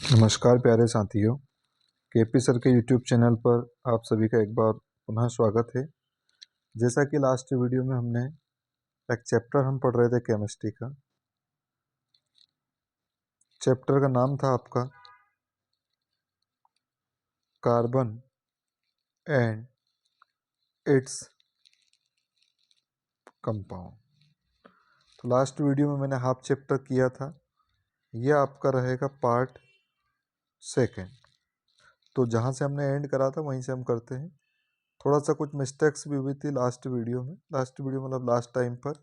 नमस्कार प्यारे साथियों, केपी सर के यूट्यूब चैनल पर आप सभी का एक बार पुनः स्वागत है। जैसा कि लास्ट वीडियो में हमने एक चैप्टर हम पढ़ रहे थे केमिस्ट्री का। चैप्टर का नाम था आपका कार्बन एंड इट्स कंपाउंड। तो लास्ट वीडियो में मैंने हाफ चैप्टर किया था, यह आपका रहेगा पार्ट सेकेंड। तो जहाँ से हमने एंड करा था वहीं से हम करते हैं। थोड़ा सा कुछ मिस्टेक्स भी हुई थी लास्ट वीडियो मतलब लास्ट टाइम पर,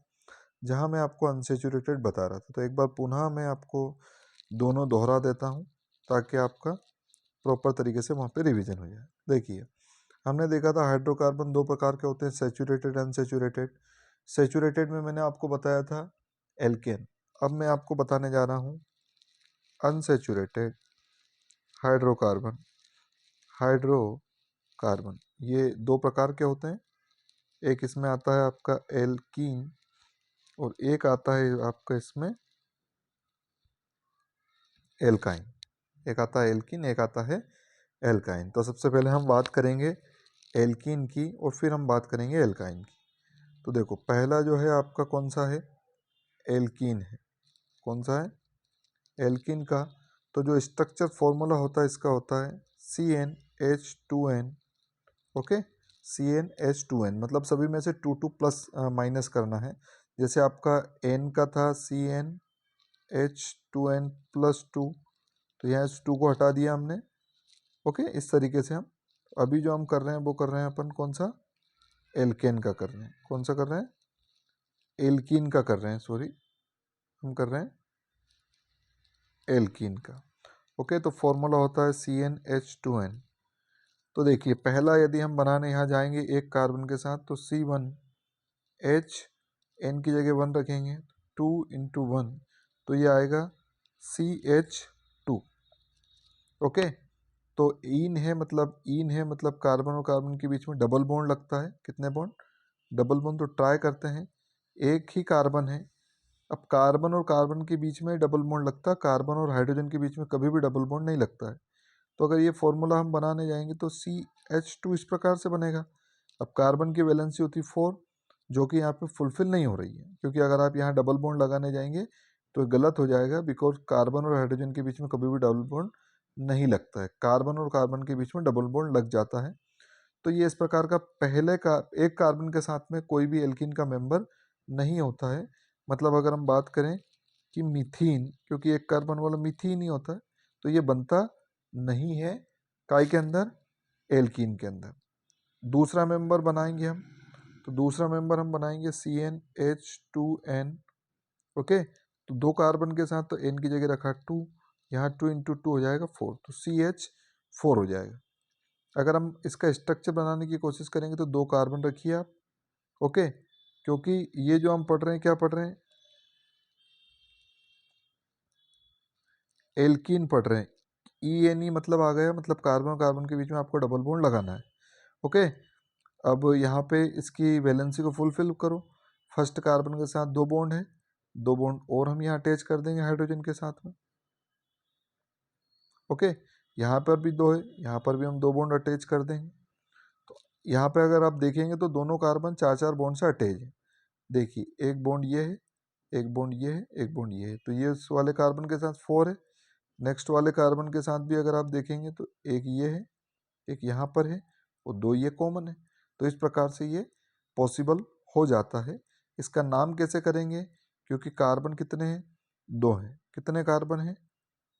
जहाँ मैं आपको अनसेचुरेटेड बता रहा था। तो एक बार पुनः मैं आपको दोनों दोहरा देता हूँ ताकि आपका प्रॉपर तरीके से वहाँ पे रिवीजन हो जाए। देखिए, हमने देखा था हाइड्रोकार्बन दो प्रकार के होते हैं, सैचुरेटेड अनसैचुरेटेड। सैचुरेटेड में मैंने आपको बताया था एल्केन। अब मैं आपको बताने जा रहा हूँ अनसैचुरेटेड हाइड्रोकार्बन। हाइड्रोकार्बन ये दो प्रकार के होते हैं, एक इसमें आता है आपका एल्कीन और एक आता है आपका इसमें एल्काइन। एक आता है एल्कीन, एक आता है एल्काइन। तो सबसे पहले हम बात करेंगे एल्कीन की और फिर हम बात करेंगे एल्काइन की। तो देखो, पहला जो है आपका कौन सा है, एल्कीन है। कौन सा है, एल्कीन का। तो जो स्ट्रक्चर फॉर्मूला होता है इसका होता है CnH2n। ओके, CnH2n मतलब सभी में से 2 प्लस माइनस करना है। जैसे आपका n का था CnH2n प्लस 2, तो यहाँ इस 2 को हटा दिया हमने। ओके, इस तरीके से हम अभी जो हम कर रहे हैं वो कर रहे हैं अपन कौन सा, एल्केन का कर रहे हैं। कौन सा कर रहे हैं, एल्कीन का कर रहे हैं, सॉरी, हम कर रहे हैं एल्कीन का। ओके, तो फॉर्मूला होता है CnH2n। तो देखिए, पहला यदि हम बनाने यहाँ जाएंगे एक कार्बन के साथ तो C1H, n की जगह 1 रखेंगे, 2 × 1 तो ये आएगा CH2। ओके, तो इन है मतलब कार्बन और कार्बन के बीच में डबल बॉन्ड लगता है। कितने बॉन्ड, डबल बॉन्ड। तो ट्राई करते हैं, एक ही कार्बन है। अब कार्बन और कार्बन के बीच में डबल बॉन्ड लगता है, कार्बन और हाइड्रोजन के बीच में कभी भी डबल बॉन्ड नहीं लगता है। तो अगर ये फॉर्मूला हम बनाने जाएंगे तो CH2 इस प्रकार से बनेगा। अब कार्बन की वैलेंसी होती 4, जो कि यहाँ पे फुलफिल नहीं हो रही है, क्योंकि अगर आप यहाँ डबल बॉन्ड लगाने जाएंगे तो गलत हो जाएगा, बिकॉज कार्बन और हाइड्रोजन के बीच में कभी भी डबल बॉन्ड नहीं लगता है। कार्बन और कार्बन के बीच में डबल बॉन्ड लग जाता है। तो ये इस प्रकार का पहले का एक कार्बन के साथ में कोई भी एल्कीन का मेंबर नहीं होता है। मतलब अगर हम बात करें कि मीथीन, क्योंकि एक कार्बन वाला मीथीन ही होता है, तो ये बनता नहीं है काय के अंदर, एल्कीन के अंदर। दूसरा मेंबर बनाएंगे हम, तो दूसरा मेंबर हम बनाएंगे CnH2n। ओके, तो दो कार्बन के साथ तो n की जगह रखा 2, यहाँ 2 × 2 हो जाएगा 4, तो CH4 हो जाएगा। अगर हम इसका स्ट्रक्चर बनाने की कोशिश करेंगे तो दो कार्बन रखिए आप। ओके, क्योंकि ये जो हम पढ़ रहे हैं, क्या पढ़ रहे हैं, एल्कीन पढ़ रहे हैं। ENE मतलब आ गया, मतलब कार्बन और कार्बन के बीच में आपको डबल बॉन्ड लगाना है। ओके, अब यहाँ पे इसकी वैलेंसी को फुलफिल करो। फर्स्ट कार्बन के साथ दो बॉन्ड है, दो बॉन्ड और हम यहाँ अटैच कर देंगे हाइड्रोजन के साथ में। ओके, यहाँ पर भी दो है, यहाँ पर भी हम दो बॉन्ड अटैच कर देंगे। तो यहाँ पे अगर आप देखेंगे तो दोनों कार्बन चार चार बॉन्ड से अटैच है। देखिए, एक बॉन्ड ये है, एक बॉन्ड ये है, एक बॉन्ड ये है, तो ये इस वाले कार्बन के साथ 4 है। नेक्स्ट वाले कार्बन के साथ भी अगर आप देखेंगे तो एक ये है, एक यहाँ पर है और दो ये कॉमन है। तो इस प्रकार से ये पॉसिबल हो जाता है। इसका नाम कैसे करेंगे, क्योंकि कार्बन कितने हैं, दो हैं। कितने कार्बन हैं,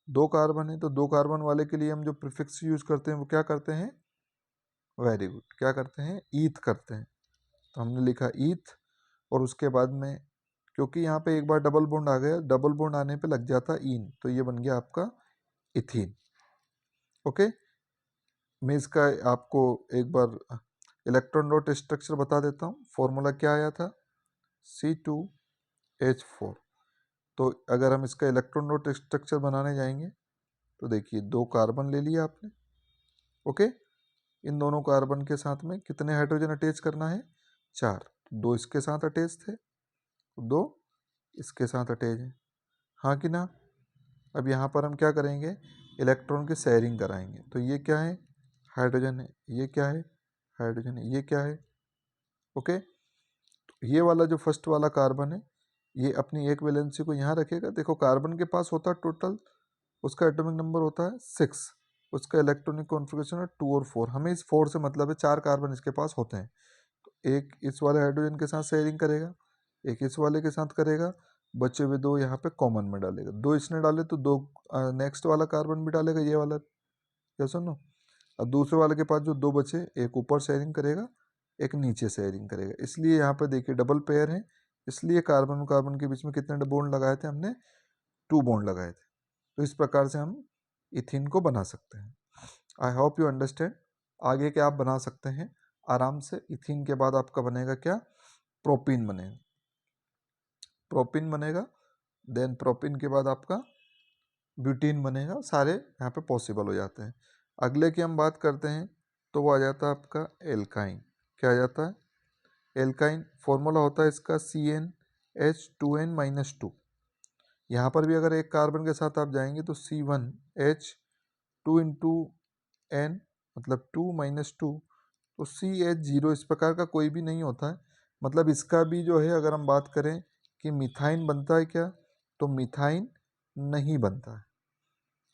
दो कार्बन है। तो दो कार्बन वाले के लिए हम जो प्रीफिक्स यूज करते हैं वो क्या करते हैं, वेरी गुड, क्या करते हैं, ईथ करते हैं। तो हमने लिखा ईथ, और उसके बाद में क्योंकि यहाँ पे एक बार डबल बॉन्ड आ गया, डबल बॉन्ड आने पे लग जाता ईन, तो ये बन गया आपका इथीन। ओके, मैं इसका आपको एक बार इलेक्ट्रॉन डॉट स्ट्रक्चर बता देता हूँ। फॉर्मूला क्या आया था, C2H4। तो अगर हम इसका इलेक्ट्रॉन डॉट स्ट्रक्चर बनाने जाएंगे तो देखिए, दो कार्बन ले लिया आपने। ओके, इन दोनों कार्बन के साथ में कितने हाइड्रोजन अटैच करना है, 4। दो इसके साथ अटैच थे, दो इसके साथ अटैच है, हाँ कि ना। अब यहाँ पर हम क्या करेंगे, इलेक्ट्रॉन की शेयरिंग कराएंगे। तो ये क्या है, हाइड्रोजन है, ये क्या है, हाइड्रोजन है, ये क्या है, ओके। तो ये वाला जो फर्स्ट वाला कार्बन है ये अपनी एक वैलेंसी को यहाँ रखेगा। देखो कार्बन के पास होता है टोटल, उसका एटॉमिक नंबर होता है 6, उसका इलेक्ट्रॉनिक कॉन्फ़िगरेशन है 2 और 4। हमें इस 4 से मतलब है 4 कार्बन इसके पास होते हैं। तो एक इस वाले हाइड्रोजन के साथ शेयरिंग करेगा, एक इस वाले के साथ करेगा, बचे हुए 2 यहाँ पे कॉमन में डालेगा। 2 इसने डाले तो 2 नेक्स्ट वाला कार्बन भी डालेगा, ये वाला, या सुनो। अब दूसरे वाले के पास जो 2 बचे, एक ऊपर शेयरिंग करेगा, एक नीचे शेयरिंग करेगा। इसलिए यहाँ पे देखिए डबल पेयर है, इसलिए कार्बन और कार्बन के बीच में कितने बॉन्ड लगाए थे हमने, 2 बॉन्ड लगाए थे। तो इस प्रकार से हम इथिन को बना सकते हैं। I hope you understand. आगे क्या आप बना सकते हैं आराम से। इथिन के बाद आपका बनेगा क्या, प्रोपीन बनेगा, प्रोपीन बनेगा, देन प्रोपीन के बाद आपका ब्यूटीन बनेगा। सारे यहाँ पे पॉसिबल हो जाते हैं। अगले की हम बात करते हैं तो वो आ जाता है आपका एल्काइन। क्या आ जाता है, एल्काइन। फॉर्मूला होता है इसका CnH2n-2। यहाँ पर भी अगर एक कार्बन के साथ आप जाएंगे तो C1H2 इंटू N मतलब 2 माइनस 2, तो CH0 इस प्रकार का कोई भी नहीं होता है। मतलब इसका भी जो है अगर हम बात करें कि मिथाइन बनता है क्या, तो मिथाइन नहीं बनता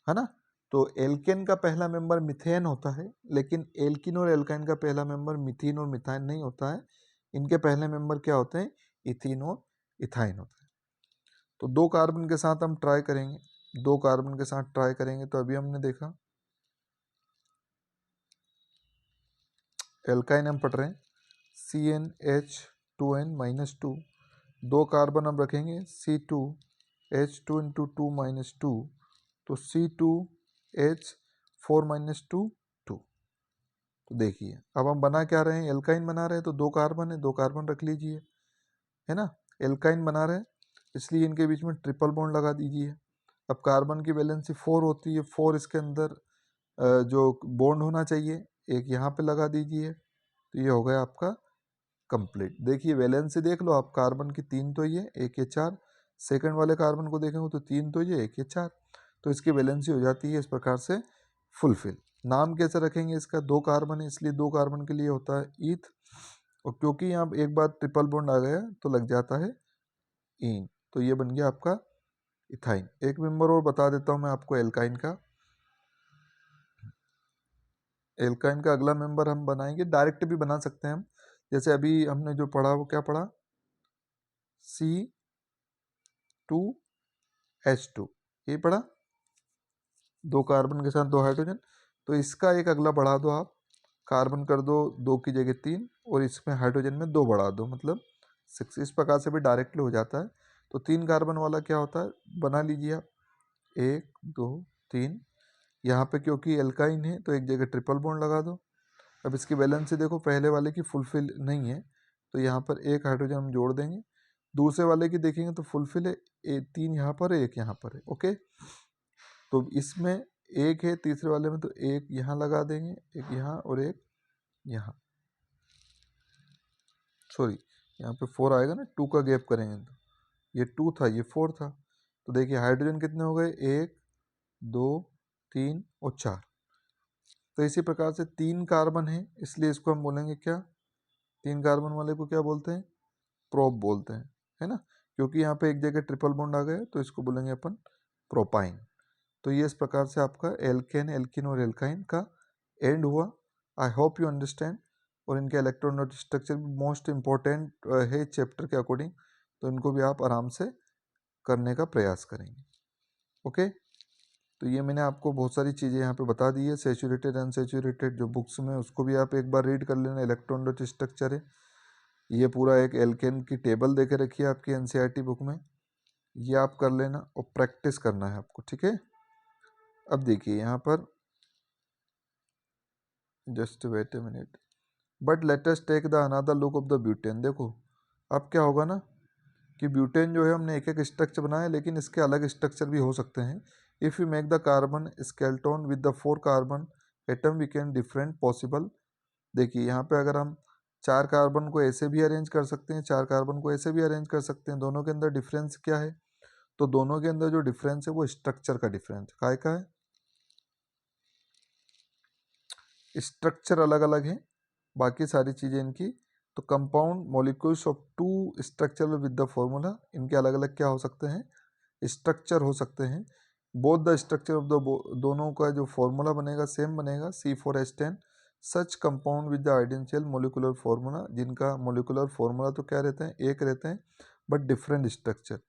है ना। तो एल्केन का पहला मेंबर मिथेन होता है, लेकिन एल्किन और एल्काइन का पहला मेंबर मिथीन और मिथाइन नहीं होता है। इनके पहले मेंबर क्या होते हैं, इथीन और इथाइन होते हैं। तो 2 कार्बन के साथ हम ट्राई करेंगे, 2 कार्बन के साथ ट्राई करेंगे। तो अभी हमने देखा एल्काइन हम पढ़ रहे हैं CnH2n-2, 2 कार्बन हम रखेंगे C2H2 इंटू 2 माइनस 2, तो C2H4-2 2। तो देखिए अब हम बना क्या रहे हैं, एल्काइन बना रहे हैं। तो 2 कार्बन है, 2 कार्बन रख लीजिए, है ना। एल्काइन बना रहे हैं इसलिए इनके बीच में ट्रिपल बॉन्ड लगा दीजिए। अब कार्बन की वैलेंसी 4 होती है, 4 इसके अंदर जो बॉन्ड होना चाहिए एक यहाँ पे लगा दीजिए। तो ये हो गया आपका कंप्लीट। देखिए वैलेंसी देख लो आप, कार्बन की 3 तो ये, 1 ये 4। सेकंड वाले कार्बन को देखेंगे तो 3 तो ये, 1 ये 4। तो इसकी वैलेंसी हो जाती है इस प्रकार से फुलफिल। नाम कैसे रखेंगे इसका, 2 कार्बन है इसलिए 2 कार्बन के लिए होता है ईथ, और क्योंकि यहाँ एक बार ट्रिपल बॉन्ड आ गया तो लग जाता है इन। तो ये बन गया आपका इथाइन। एक मेंबर और बता देता हूँ मैं आपको एल्काइन का। एल्काइन का अगला मेंबर हम बनाएंगे, डायरेक्ट भी बना सकते हैं हम। जैसे अभी हमने जो पढ़ा वो क्या पढ़ा, C2H2, ये पढ़ा, 2 कार्बन के साथ 2 हाइड्रोजन। तो इसका एक अगला बढ़ा दो आप, कार्बन कर दो 2 की जगह 3, और इसमें हाइड्रोजन में 2 बढ़ा दो मतलब 6। इस प्रकार से भी डायरेक्टली हो जाता है। तो 3 कार्बन वाला क्या होता है, बना लीजिए आप, 1 2 3। यहाँ पे क्योंकि एल्काइन है तो एक जगह ट्रिपल बॉन्ड लगा दो। अब इसकी वैलेंसी देखो पहले वाले की फुलफिल नहीं है, तो यहाँ पर एक हाइड्रोजन हम जोड़ देंगे। दूसरे वाले की देखेंगे तो फुलफिल है, 3 यहाँ पर है, 1 यहाँ पर है, ओके। तो इसमें 1 है, तीसरे वाले में तो 1 यहाँ लगा देंगे, 1 यहाँ और 1 यहाँ, सॉरी यहाँ पे 4 आएगा ना, 2 का गैप करेंगे तो ये 2 था, ये 4 था। तो देखिए हाइड्रोजन कितने हो गए, 1 2 3 और 4। तो इसी प्रकार से 3 कार्बन है इसलिए इसको हम बोलेंगे क्या, 3 कार्बन वाले को क्या बोलते हैं, प्रोप बोलते हैं, है ना। क्योंकि यहाँ पे एक जगह ट्रिपल बॉन्ड आ गया तो इसको बोलेंगे अपन प्रोपाइन। तो ये इस प्रकार से आपका एल्केन, एल्किन और एल्काइन का एंड हुआ। I hope you understand. और इनके इलेक्ट्रोनेट स्ट्रक्चर भी मोस्ट इंपॉर्टेंट है चैप्टर के अकॉर्डिंग, तो इनको भी आप आराम से करने का प्रयास करेंगे, ओके। तो ये मैंने आपको बहुत सारी चीज़ें यहाँ पे बता दी है, सेचुरेटेड अनसेचुरेटेड जो बुक्स में, उसको भी आप एक बार रीड कर लेना। इलेक्ट्रोनेट स्ट्रक्चर है, ये पूरा एक एल्केन की टेबल दे के रखी है आपकी एनसीईआरटी बुक में, ये आप कर लेना और प्रैक्टिस करना है आपको, ठीक है। अब देखिए यहाँ पर, just wait a minute, but let us take the another look of the butane. देखो अब क्या होगा ना कि ब्यूटेन जो है हमने एक एक स्ट्रक्चर बनाया, लेकिन इसके अलग स्ट्रक्चर भी हो सकते हैं। If you make the carbon skeleton with the 4 carbon atom we can different possible. देखिए यहाँ पे अगर हम 4 कार्बन को ऐसे भी अरेंज कर सकते हैं, 4 कार्बन को ऐसे भी अरेंज कर सकते हैं। दोनों के अंदर डिफरेंस क्या है, तो दोनों के अंदर जो डिफरेंस है वो स्ट्रक्चर का डिफरेंस, काय का है, स्ट्रक्चर अलग अलग है, बाकी सारी चीज़ें इनकी। तो compound molecules of two structure with the formula, इनके अलग अलग क्या हो सकते हैं, स्ट्रक्चर हो सकते हैं। Both the structure of the दोनों का जो फॉर्मूला बनेगा सेम बनेगा, C4H10। Such compound with the identical molecular formula, जिनका मोलिकुलर फार्मूला तो क्या रहते हैं, एक रहते हैं, बट डिफरेंट स्ट्रक्चर,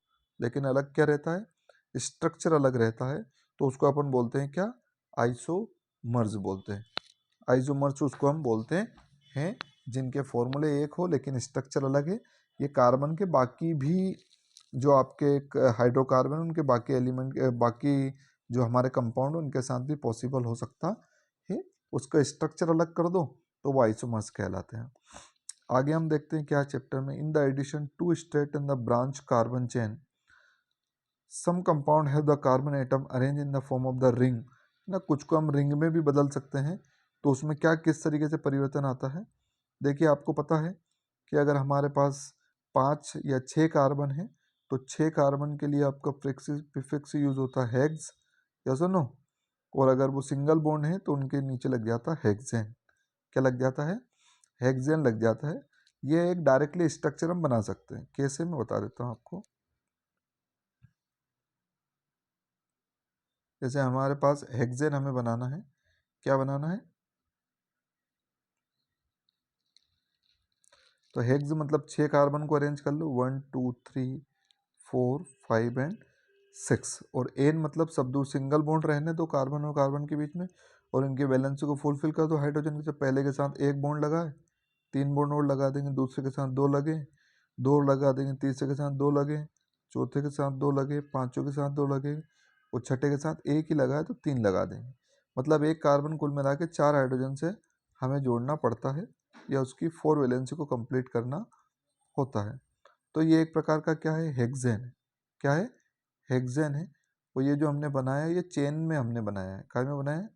लेकिन अलग क्या रहता है, स्ट्रक्चर अलग रहता है। तो उसको अपन बोलते हैं क्या, आइसोमर्स बोलते हैं। आइसोमर्स उसको हम बोलते हैं जिनके फॉर्मूले एक हो लेकिन स्ट्रक्चर अलग है। ये कार्बन के बाकी भी जो आपके हाइड्रोकार्बन, उनके बाकी एलिमेंट, बाकी जो हमारे कंपाउंड उनके साथ भी पॉसिबल हो सकता है। उसका स्ट्रक्चर अलग कर दो तो वो आइसोमर्स कहलाते हैं। आगे हम देखते हैं क्या चैप्टर में, in the addition to straight in the branch carbon chain some compound है the carbon atom arrange in the form of the ring ना, कुछ को हम रिंग में भी बदल सकते हैं। तो उसमें क्या किस तरीके से परिवर्तन आता है, देखिए आपको पता है कि अगर हमारे पास 5 या 6 कार्बन है तो 6 कार्बन के लिए आपका प्रीफिक्स यूज होता है हेक्स, या सुनो। और अगर वो सिंगल बॉन्ड है तो उनके नीचे लग जाता है हेक्सेन। क्या लग जाता है, हेक्सेन लग जाता है। ये एक डायरेक्टली स्ट्रक्चर हम बना सकते हैं, कैसे मैं बता देता हूँ आपको। जैसे हमारे पास हेक्सेन हमें बनाना है, क्या बनाना है, तो हेक्स मतलब 6 कार्बन को अरेंज कर लो, 1 2 3 4 5 एंड 6। और एन मतलब सब दो सिंगल बॉन्ड रहने दो कार्बन और कार्बन के बीच में, और इनके वैलेंसी को फुलफिल कर दो हाइड्रोजन के। पहले के साथ एक बॉन्ड लगा है, 3 बॉन्ड और लगा देंगे, दूसरे के साथ 2 लगे, 2 लगा देंगे, तीसरे के साथ 2 लगे, चौथे के साथ 2 लगे, पांचों के साथ 2 लगे, और छठे के साथ एक ही लगा है तो 3 लगा देंगे। मतलब एक कार्बन कुल मिला के 4 हाइड्रोजन से हमें जोड़ना पड़ता है, या उसकी 4 वैलेंसी को कंप्लीट करना होता है। तो ये एक प्रकार का क्या है, हेक्सेन है। क्या है, हेक्सेन है। और ये जो हमने बनाया है ये चेन में हमने बनाया है, काय में बनाया है,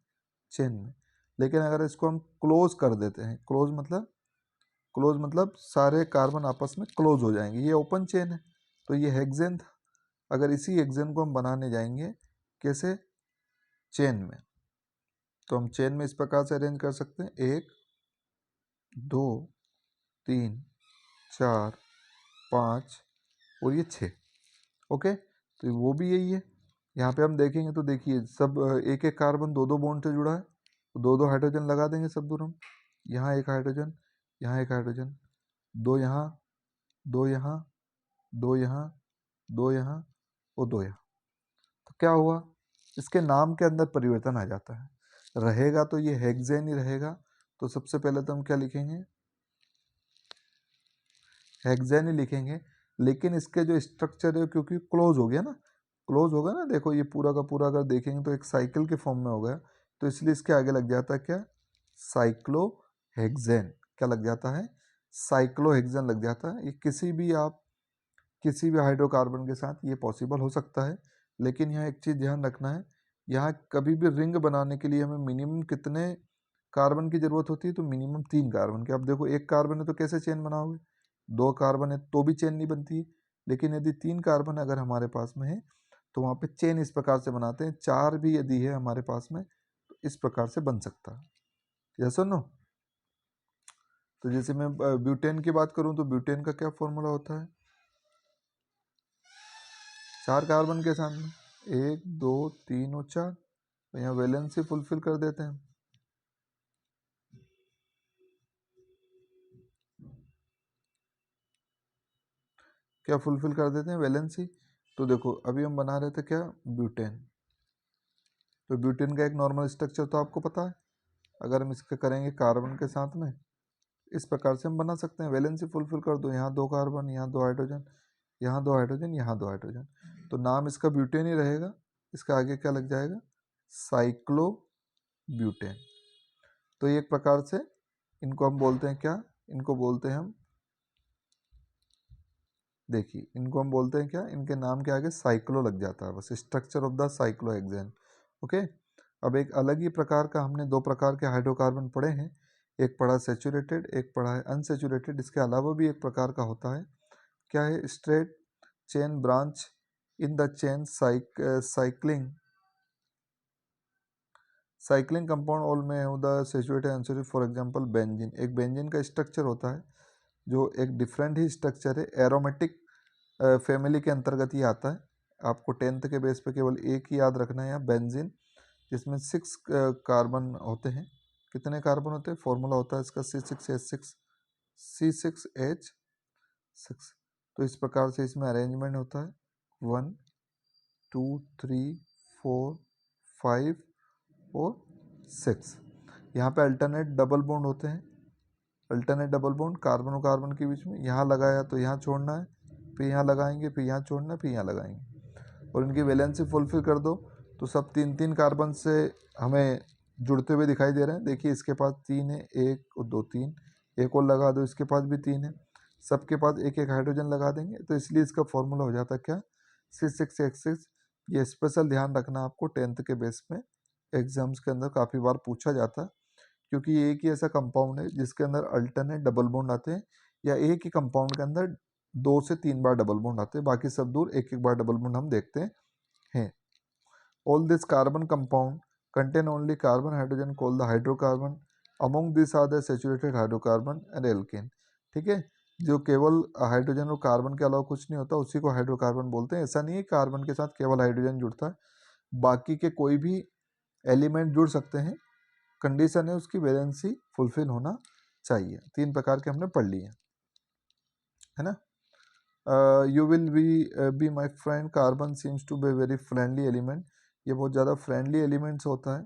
चेन में। लेकिन अगर इसको हम क्लोज कर देते हैं, क्लोज मतलब सारे कार्बन आपस में क्लोज हो जाएंगे, ये ओपन चेन है। तो ये हेक्सेन था। अगर इसी हेक्सेन को हम बनाने जाएंगे कैसे, चेन में, तो हम चेन में इस प्रकार से अरेंज कर सकते हैं, 1 2 3 4 5 और ये 6। ओके, तो वो भी यही है। यहाँ पे हम देखेंगे तो देखिए सब एक एक कार्बन 2 2 बॉन्ड से जुड़ा है, तो 2 2 हाइड्रोजन लगा देंगे सब दूर हम। यहाँ एक हाइड्रोजन, यहाँ एक हाइड्रोजन, 2 यहाँ, 2 यहाँ, 2 यहाँ, 2 यहाँ और 2 यहाँ। तो क्या हुआ, इसके नाम के अंदर परिवर्तन आ जाता है। रहेगा तो ये हेक्सेन ही रहेगा। तो सबसे पहले तो हम क्या लिखेंगे, हेक्सेन ही लिखेंगे। लेकिन इसके जो स्ट्रक्चर है, क्योंकि क्लोज हो गया ना, क्लोज होगा ना, देखो ये पूरा का पूरा अगर देखेंगे तो एक साइकिल के फॉर्म में हो गया, तो इसलिए इसके आगे लग जाता है क्या, साइक्लोहेक्सेन। क्या लग जाता है, साइक्लोहेक्सेन लग जाता है। ये किसी भी हाइड्रोकार्बन के साथ ये पॉसिबल हो सकता है। लेकिन यहाँ एक चीज़ ध्यान रखना है, यहाँ कभी भी रिंग बनाने के लिए हमें मिनिमम कितने कार्बन की जरूरत होती है, तो मिनिमम 3 कार्बन की। अब देखो एक कार्बन है तो कैसे चेन बनाओगे, 2 कार्बन है तो भी चेन नहीं बनती है। लेकिन यदि 3 कार्बन अगर हमारे पास में है तो वहाँ पे चेन इस प्रकार से बनाते हैं। 4 भी यदि है हमारे पास में तो इस प्रकार से बन सकता है, यस और नो। तो जैसे मैं ब्यूटेन की बात करूँ तो ब्यूटेन का क्या फॉर्मूला होता है, 4 कार्बन के साथ में 1 2 3 और 4। तो यहाँ वैलेंसी फुलफिल कर देते हैं। क्या फुलफिल कर देते हैं, वैलेंसी। तो देखो अभी हम बना रहे थे क्या, ब्यूटेन। तो ब्यूटेन का एक नॉर्मल स्ट्रक्चर तो आपको पता है। अगर हम इसके करेंगे कार्बन के साथ में, इस प्रकार से हम बना सकते हैं, वैलेंसी फुलफिल कर दो, यहाँ 2 कार्बन, यहाँ 2 हाइड्रोजन, यहाँ 2 हाइड्रोजन, यहाँ 2 हाइड्रोजन। तो नाम इसका ब्यूटेन ही रहेगा। इसका आगे क्या लग जाएगा, साइक्लो ब्यूटेन। तो एक प्रकार से इनको हम बोलते हैं क्या, इनको बोलते हैं हम, देखिए इनको हम बोलते हैं क्या, इनके नाम के आगे साइक्लो लग जाता है बस, structure of the cyclohexane. Okay, अब एक अलग ही प्रकार का हमने 2 प्रकार के हाइड्रोकार्बन पढ़े हैं, एक पढ़ा सेचुरेटेड, एक पढ़ा है अनसेचुरेटेड। इसके अलावा भी एक प्रकार का होता है, क्या है, straight chain branch in the chain cycling cycling compound all में the situated answer for example benzene. एक बेंजीन का स्ट्रक्चर होता है जो एक डिफरेंट ही स्ट्रक्चर है, एरोमेटिक फैमिली के अंतर्गत ही आता है। आपको 10th के बेस पे केवल एक ही याद रखना है यहाँ, बेंजीन, जिसमें 6 कार्बन होते हैं। कितने कार्बन होते हैं? फॉर्मूला होता है इसका C6H6। तो इस प्रकार से इसमें अरेंजमेंट होता है 1 2 3 4 5 और 6। यहाँ पे अल्टरनेट डबल बॉन्ड होते हैं। अल्टरनेट डबल बॉन्ड कार्बन और कार्बन के बीच में, यहाँ लगाया तो यहाँ छोड़ना है, फिर यहाँ लगाएंगे, फिर यहाँ छोड़ना है, फिर यहाँ लगाएंगे, और इनकी वैलेंसी फुलफिल कर दो तो सब 3-3 कार्बन से हमें जुड़ते हुए दिखाई दे रहे हैं। देखिए इसके पास 3 है, 1 और 2 3, एक और लगा दो, इसके पास भी 3 है, सबके पास एक एक हाइड्रोजन लगा देंगे, तो इसलिए इसका फॉर्मूला हो जाता है क्या? C6H6। ये स्पेशल ध्यान रखना आपको 10th के बेस में, एग्जाम्स के अंदर काफ़ी बार पूछा जाता है, क्योंकि ये एक ही ऐसा कंपाउंड है जिसके अंदर अल्टरनेट डबल बॉन्ड आते हैं, या एक ही कंपाउंड के अंदर 2 से 3 बार डबल बॉन्ड आते हैं, बाकी सब दूर एक एक बार डबल बॉन्ड हम देखते हैं। All this carbon compound contain only carbon hydrogen called the hydrocarbon, among this are the saturated hydrocarbon and alkane. ठीक है, जो केवल हाइड्रोजन और कार्बन के अलावा कुछ नहीं होता उसी को हाइड्रोकार्बन बोलते हैं। ऐसा नहीं है कार्बन के साथ केवल हाइड्रोजन जुड़ता है, बाकी के कोई भी एलिमेंट जुड़ सकते हैं, कंडीशन है उसकी वैलेंसी फुलफिल होना चाहिए। 3 प्रकार के हमने पढ़ लिए, है ना। You will be my friend, carbon seems to be very friendly element, ये बहुत ज़्यादा फ्रेंडली एलिमेंट्स होता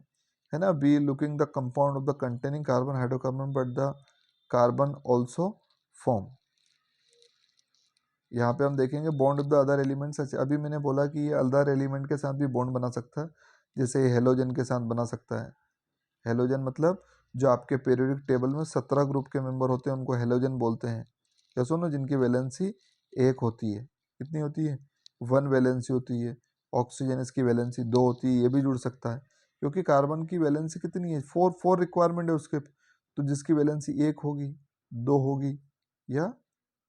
है ना। Be looking the compound of the containing carbon hydrocarbon but the carbon also form. यहाँ पे हम देखेंगे bond of the other elements. अभी मैंने बोला कि ये अदर एलिमेंट के साथ भी बॉन्ड बना सकता है, जैसे ये हेलोजन के साथ बना सकता है। हेलोजन मतलब जो आपके पीरियोडिक टेबल में 17 ग्रुप के मेंबर होते हैं उनको हेलोजन बोलते हैं। या सुनो, जिनकी वैलेंसी 1 होती है। कितनी होती है? 1 वैलेंसी होती है। ऑक्सीजन इसकी वैलेंसी 2 होती है, ये भी जुड़ सकता है, क्योंकि कार्बन की वैलेंसी कितनी है? 4 रिक्वायरमेंट है उसके, तो जिसकी वैलेंसी 1 होगी, 2 होगी, या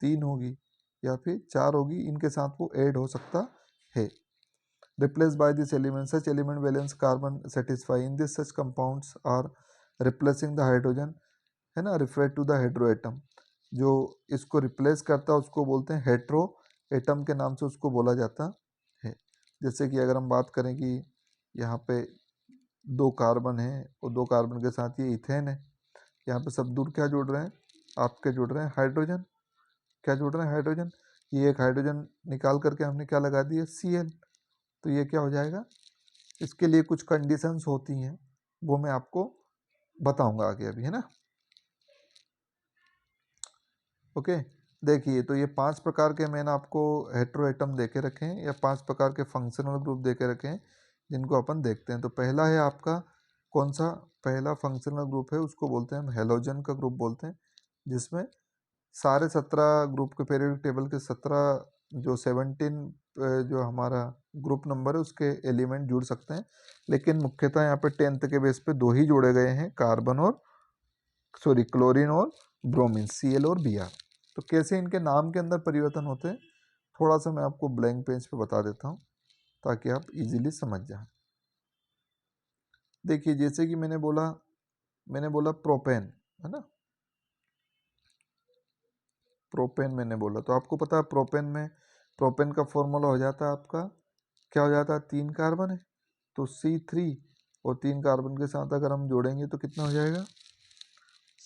3 होगी, या फिर 4 होगी, इनके साथ वो ऐड हो सकता है। Replaced by this element, such element valence carbon satisfy in this such compounds are replacing the hydrogen, है ना, refer to the heteroatom। जो इसको रिप्लेस करता है उसको बोलते हैं हेट्रो एटम के नाम से उसको बोला जाता है। जैसे कि अगर हम बात करें कि यहाँ पे 2 कार्बन है और 2 कार्बन के साथ ये इथेन है, यहाँ पे सब दूर क्या जुड़ रहे हैं? आपके जुड़ रहे हैं हाइड्रोजन। क्या जुड़ रहे हैं? हाइड्रोजन। ये एक हाइड्रोजन निकाल करके हमने क्या लगा दिया? Cl। तो ये क्या हो जाएगा? इसके लिए कुछ कंडीशंस होती हैं, वो मैं आपको बताऊंगा आगे अभी, है ना। ओके, देखिए तो ये 5 प्रकार के मैंने आपको हेट्रोएटम दे के रखे हैं, या 5 प्रकार के फंक्शनल ग्रुप दे के रखे हैं, जिनको अपन देखते हैं। तो पहला है आपका कौन सा? पहला फंक्शनल ग्रुप है उसको बोलते हैं हम हेलोजन का ग्रुप बोलते हैं, जिसमें सारे 17 ग्रुप के पीरियोडिक टेबल के 17 जो 17 जो हमारा ग्रुप नंबर है उसके एलिमेंट जुड़ सकते हैं, लेकिन मुख्यतः यहाँ पे 10th के बेस पे 2 ही जोड़े गए हैं, कार्बन और क्लोरीन और ब्रोमीन, Cl और Br। तो कैसे इनके नाम के अंदर परिवर्तन होते हैं, थोड़ा सा मैं आपको ब्लैंक पेज पे बता देता हूँ ताकि आप इजीली समझ जाएं। देखिए जैसे कि मैंने बोला प्रोपेन, है ना, प्रोपेन मैंने बोला, तो आपको पता है प्रोपेन का फॉर्मूला हो जाता है आपका, क्या हो जाता है? 3 कार्बन है तो C3, और 3 कार्बन के साथ अगर हम जोड़ेंगे तो कितना हो जाएगा?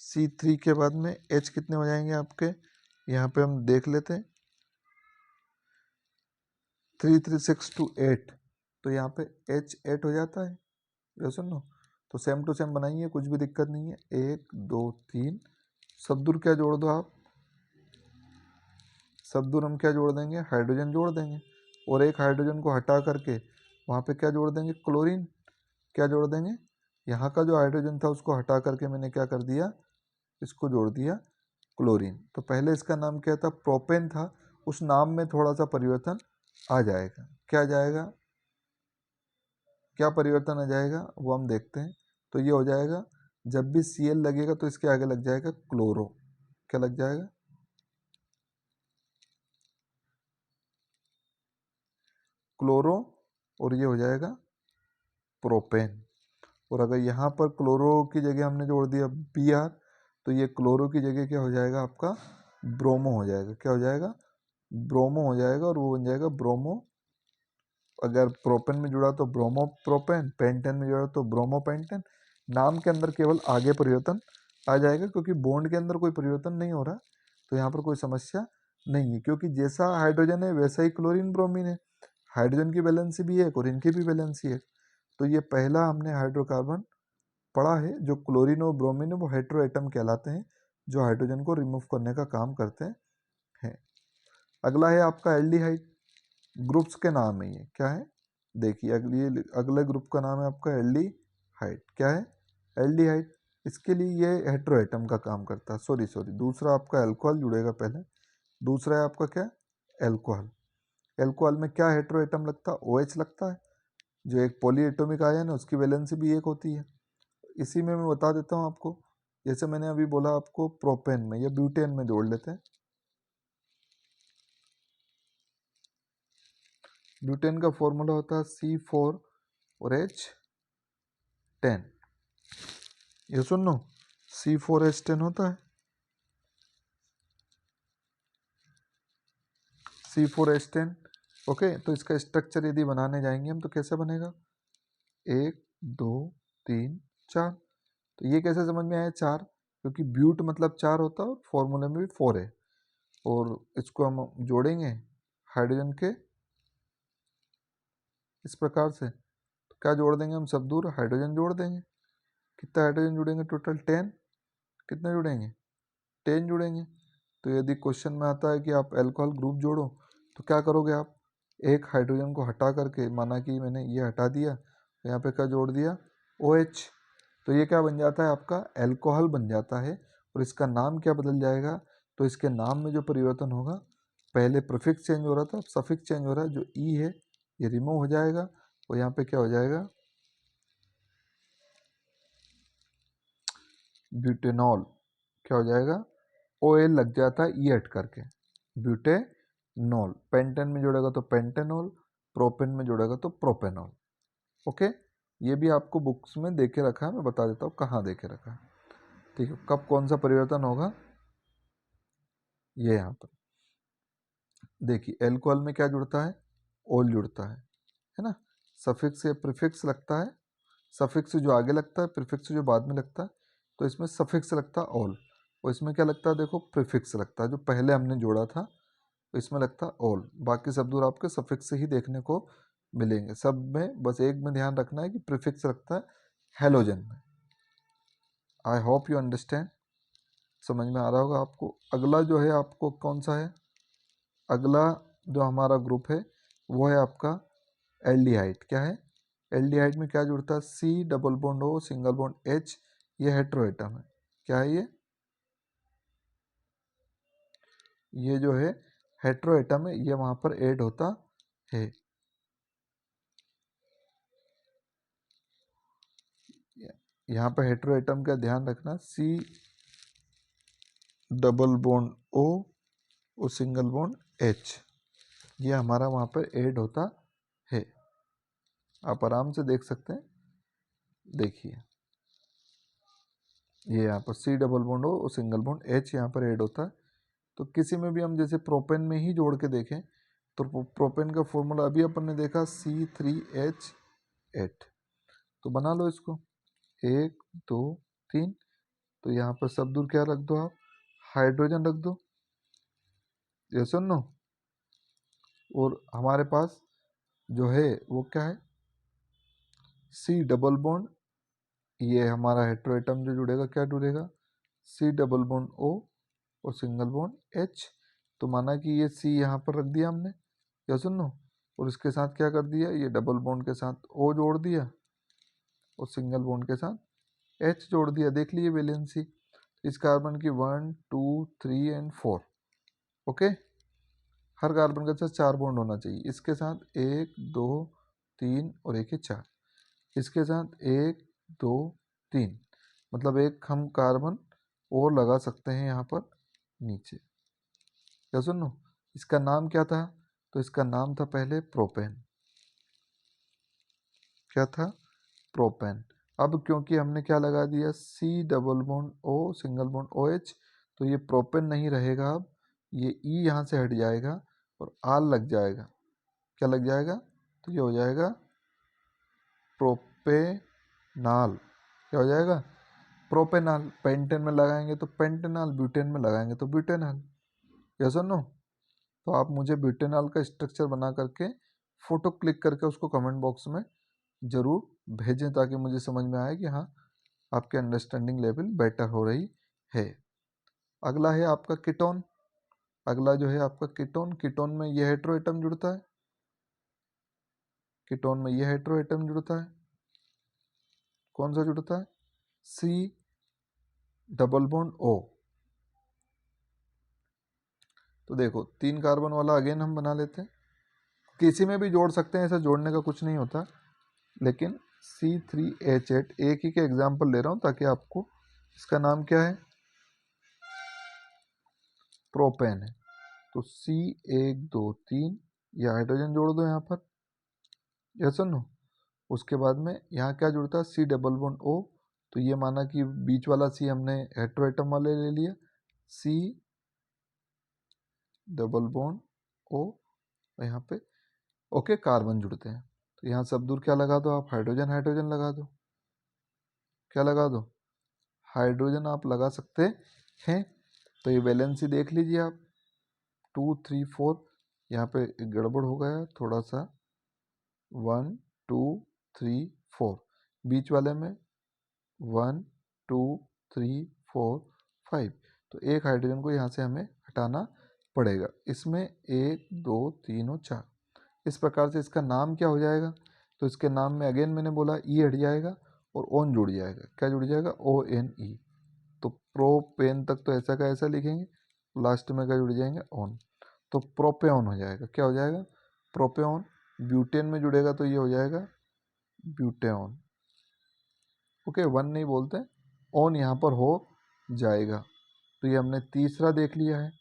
C3 के बाद में H कितने हो जाएंगे आपके? यहाँ पे हम देख लेते हैं, 3 3 6 to 8, तो यहाँ पे H 8 हो जाता है। ये सुनो, तो सेम टू सेम बनाइए, कुछ भी दिक्कत नहीं है। 1 2 3, सब दूर क्या जोड़ दो आप? सब दूर हम क्या जोड़ देंगे? हाइड्रोजन जोड़ देंगे, और एक हाइड्रोजन को हटा करके वहाँ पे क्या जोड़ देंगे? क्लोरीन। क्या जोड़ देंगे? यहाँ का जो हाइड्रोजन था उसको हटा करके मैंने क्या कर दिया? इसको जोड़ दिया क्लोरीन। तो पहले इसका नाम क्या था? प्रोपेन था, उस नाम में थोड़ा सा परिवर्तन आ जाएगा। क्या आ जाएगा? क्या परिवर्तन आ जाएगा वो हम देखते हैं। तो ये हो जाएगा, जब भी Cl लगेगा तो इसके आगे लग जाएगा क्लोरो। क्या लग जाएगा? क्लोरो, और ये हो जाएगा प्रोपेन। और अगर यहाँ पर क्लोरो की जगह हमने जोड़ दिया Br, तो ये क्लोरो की जगह क्या हो जाएगा आपका ब्रोमो हो जाएगा। क्या हो जाएगा? ब्रोमो हो जाएगा, और वो बन जाएगा ब्रोमो। अगर प्रोपेन में जुड़ा तो ब्रोमो प्रोपेन, पेंटेन में जुड़ा तो ब्रोमो पेंटेन। नाम के अंदर केवल आगे परिवर्तन आ जाएगा, क्योंकि बॉन्ड के अंदर कोई परिवर्तन नहीं हो रहा, तो यहाँ पर कोई समस्या नहीं है, क्योंकि जैसा हाइड्रोजन है वैसा ही क्लोरीन ब्रोमीन है। हाइड्रोजन की वैलेंसी भी है और इनकी भी वैलेंसी है। तो ये पहला हमने हाइड्रोकार्बन पढ़ा है। जो क्लोरीन और ब्रोमीन है वो हेटेरो एटम कहलाते हैं, जो हाइड्रोजन को रिमूव करने का काम करते हैं। अगला है आपका एल्डिहाइड। ग्रुप्स के नाम है ये, क्या है? देखिए अगले ग्रुप का नाम है आपका एल्डिहाइड। क्या है? एल्डिहाइड। इसके लिए ये हेटेरो एटम का काम करता है। सॉरी दूसरा आपका अल्कोहल जुड़ेगा पहले। दूसरा है आपका क्या? एल्कोहल। एल्कोहल में क्या हेटेरो एटम लगता है? OH लगता है। जो एक पॉली एटॉमिक आयन है उसकी वैलेंसी भी एक होती है। इसी में मैं बता देता हूँ आपको, जैसे मैंने अभी बोला आपको प्रोपेन में या ब्यूटेन में जोड़ लेते हैं। ब्यूटेन का फॉर्मूला होता है C4 और H10। ये सुन लो, C4H10 होता है। C4H10। ओके, तो इसका स्ट्रक्चर यदि बनाने जाएंगे हम तो कैसे बनेगा? 1 2 3 4। तो ये कैसे समझ में आया 4? क्योंकि ब्यूट मतलब 4 होता है और फॉर्मूले में भी 4 है। और इसको हम जोड़ेंगे हाइड्रोजन के इस प्रकार से, तो क्या जोड़ देंगे हम? सब दूर हाइड्रोजन जोड़ देंगे। कितना हाइड्रोजन जुड़ेंगे? टोटल 10। कितने जुड़ेंगे? 10 जुड़ेंगे। तो यदि क्वेश्चन में आता है कि आप अल्कोहल ग्रुप जोड़ो, तो क्या करोगे आप? एक हाइड्रोजन को हटा करके, माना कि मैंने ये हटा दिया, तो यहाँ पे क्या जोड़ दिया? OH। तो ये क्या बन जाता है? आपका अल्कोहल बन जाता है। और इसका नाम क्या बदल जाएगा? तो इसके नाम में जो परिवर्तन होगा, पहले प्रीफिक्स चेंज हो रहा था, अब सफिक्स चेंज हो रहा है। जो ई है ये रिमूव हो जाएगा, और यहाँ पे क्या हो जाएगा? ब्यूटेनॉल। क्या हो जाएगा? OL लग जाता है ई हट करके, ब्यूटेनॉल। पेंटेन में जुड़ेगा तो पेंटेनॉल, प्रोपेन में जुड़ेगा तो प्रोपेनॉल। ओके, ये भी आपको बुक्स में दे के रखा है, मैं बता देता हूँ कहाँ दे के रखा है। ठीक है, कब कौन सा परिवर्तन होगा ये यहाँ पर देखिए। एल्कोहल में क्या जुड़ता है? ओल जुड़ता है ना। सफिक्स से प्रीफिक्स लगता है, सफिक्स जो आगे लगता है, प्रीफिक्स जो बाद में लगता है। तो इसमें सफिक्स लगता है ओल, और इसमें क्या लगता है? देखो प्रीफिक्स लगता है, जो पहले हमने जोड़ा था, तो इसमें लगता है ओल। बाकी सब दूर आपके सफिक्स से ही देखने को मिलेंगे। सब में बस एक में ध्यान रखना है कि प्रीफिक्स लगता है हेलोजन में। I hope you understand. समझ में आ रहा होगा आपको। अगला जो है आपको कौन सा है? अगला जो हमारा ग्रुप है वो है आपका एल्डिहाइड। क्या है? एल्डिहाइड में क्या जुड़ता है? C double bond O single bond H। ये हेटेरो एटम है। क्या है ये? ये जो है हेटेरो एटम है, ये वहां पर ऐड होता है। यहाँ पर हेटेरो एटम का ध्यान रखना, C डबल बॉन्ड O और सिंगल बॉन्ड H, ये हमारा वहाँ पर ऐड होता है। आप आराम से देख सकते हैं। देखिए ये यहाँ पर C डबल बॉन्ड O और सिंगल बॉन्ड H यहाँ पर ऐड होता है। तो किसी में भी हम जैसे प्रोपेन में ही जोड़ के देखें, तो प्रोपेन का फॉर्मूला अभी अपन ने देखा C3H8। तो बना लो इसको, 1 2 3। तो यहाँ पर सब दूर क्या रख दो आप? हाइड्रोजन रख दो, ये सुन लो। और हमारे पास जो है वो क्या है? C डबल बॉन्ड, ये हमारा हेटेरोएटम जो जुड़ेगा क्या जुड़ेगा? C डबल बॉन्ड O और सिंगल बॉन्ड H। तो माना कि ये C यहाँ पर रख दिया हमने, या सुन लो, और इसके साथ क्या कर दिया? ये डबल बॉन्ड के साथ O जोड़ दिया, और सिंगल बॉन्ड के साथ H जोड़ दिया। देख लिए वैलेंसी इस कार्बन की 1 2 3 एंड 4। ओके, हर कार्बन के साथ 4 बॉन्ड होना चाहिए। इसके साथ 1 2 3 और एक 4। इसके साथ 1 2 3, मतलब एक हम कार्बन और लगा सकते हैं यहाँ पर नीचे। क्या सुनो, इसका नाम क्या था? तो इसका नाम था पहले प्रोपेन। क्या था? प्रोपेन। अब क्योंकि हमने क्या लगा दिया, C double bond O single bond OH, तो ये प्रोपेन नहीं रहेगा, अब ये E यहाँ से हट जाएगा और आल लग जाएगा। क्या लग जाएगा, तो ये हो जाएगा प्रोपेनाल। क्या हो जाएगा, प्रोपेनाल। पेंटेन में लगाएंगे तो पेंटेनाल, ब्यूटेन में लगाएंगे तो ब्यूटेनाल। यस और नो। तो आप मुझे ब्यूटेनाल का स्ट्रक्चर बना करके फोटो क्लिक करके उसको कमेंट बॉक्स में ज़रूर भेजें, ताकि मुझे समझ में आए कि हाँ आपके अंडरस्टैंडिंग लेवल बेटर हो रही है। अगला है आपका कीटोन। अगला जो है आपका कीटोन। कीटोन में ये हेटेरो एटम जुड़ता है, कीटोन में ये हेटेरो एटम जुड़ता है। कौन सा जुड़ता है, C डबल बॉन्ड O। तो देखो 3 कार्बन वाला अगेन हम बना लेते हैं, किसी में भी जोड़ सकते हैं, ऐसा जोड़ने का कुछ नहीं होता, लेकिन C3H8 एक ही के एग्जाम्पल ले रहा हूँ ताकि आपको, इसका नाम क्या है, प्रोपेन है। तो C1 2 3, ये हाइड्रोजन जोड़ दो यहाँ पर, यस नो। उसके बाद में यहाँ क्या जुड़ता है, C डबल बॉन्ड O। तो ये माना कि बीच वाला C हमने हेटेरो एटम वाले ले लिया, C डबल बॉन्ड O, यहाँ पे ओके कार्बन जुड़ते हैं। तो यहाँ सब दूर क्या लगा दो आप, हाइड्रोजन हाइड्रोजन लगा दो। क्या लगा दो, हाइड्रोजन आप लगा सकते हैं। तो ये वैलेंसी देख लीजिए आप, 2 3 4, यहाँ पे एक गड़बड़ हो गया थोड़ा सा, 1 2 3 4, बीच वाले में 1 2 3 4 5। तो एक हाइड्रोजन को यहाँ से हमें हटाना पड़ेगा। इसमें 1 2 3 और 4, इस प्रकार से इसका नाम क्या हो जाएगा, तो इसके नाम में अगेन मैंने बोला ई हट जाएगा और ओन जुड़ जाएगा। क्या जुड़ जाएगा, ONE। तो प्रोपेन तक तो ऐसा का ऐसा लिखेंगे, लास्ट में क्या जुड़ जाएंगे, ऑन। तो प्रोपेन हो जाएगा। क्या हो जाएगा, प्रोपेन। ब्यूटेन में जुड़ेगा तो ये हो जाएगा ब्यूटेन। ओके, 1 नहीं बोलते, ऑन यहाँ पर हो जाएगा। तो ये हमने तीसरा देख लिया है।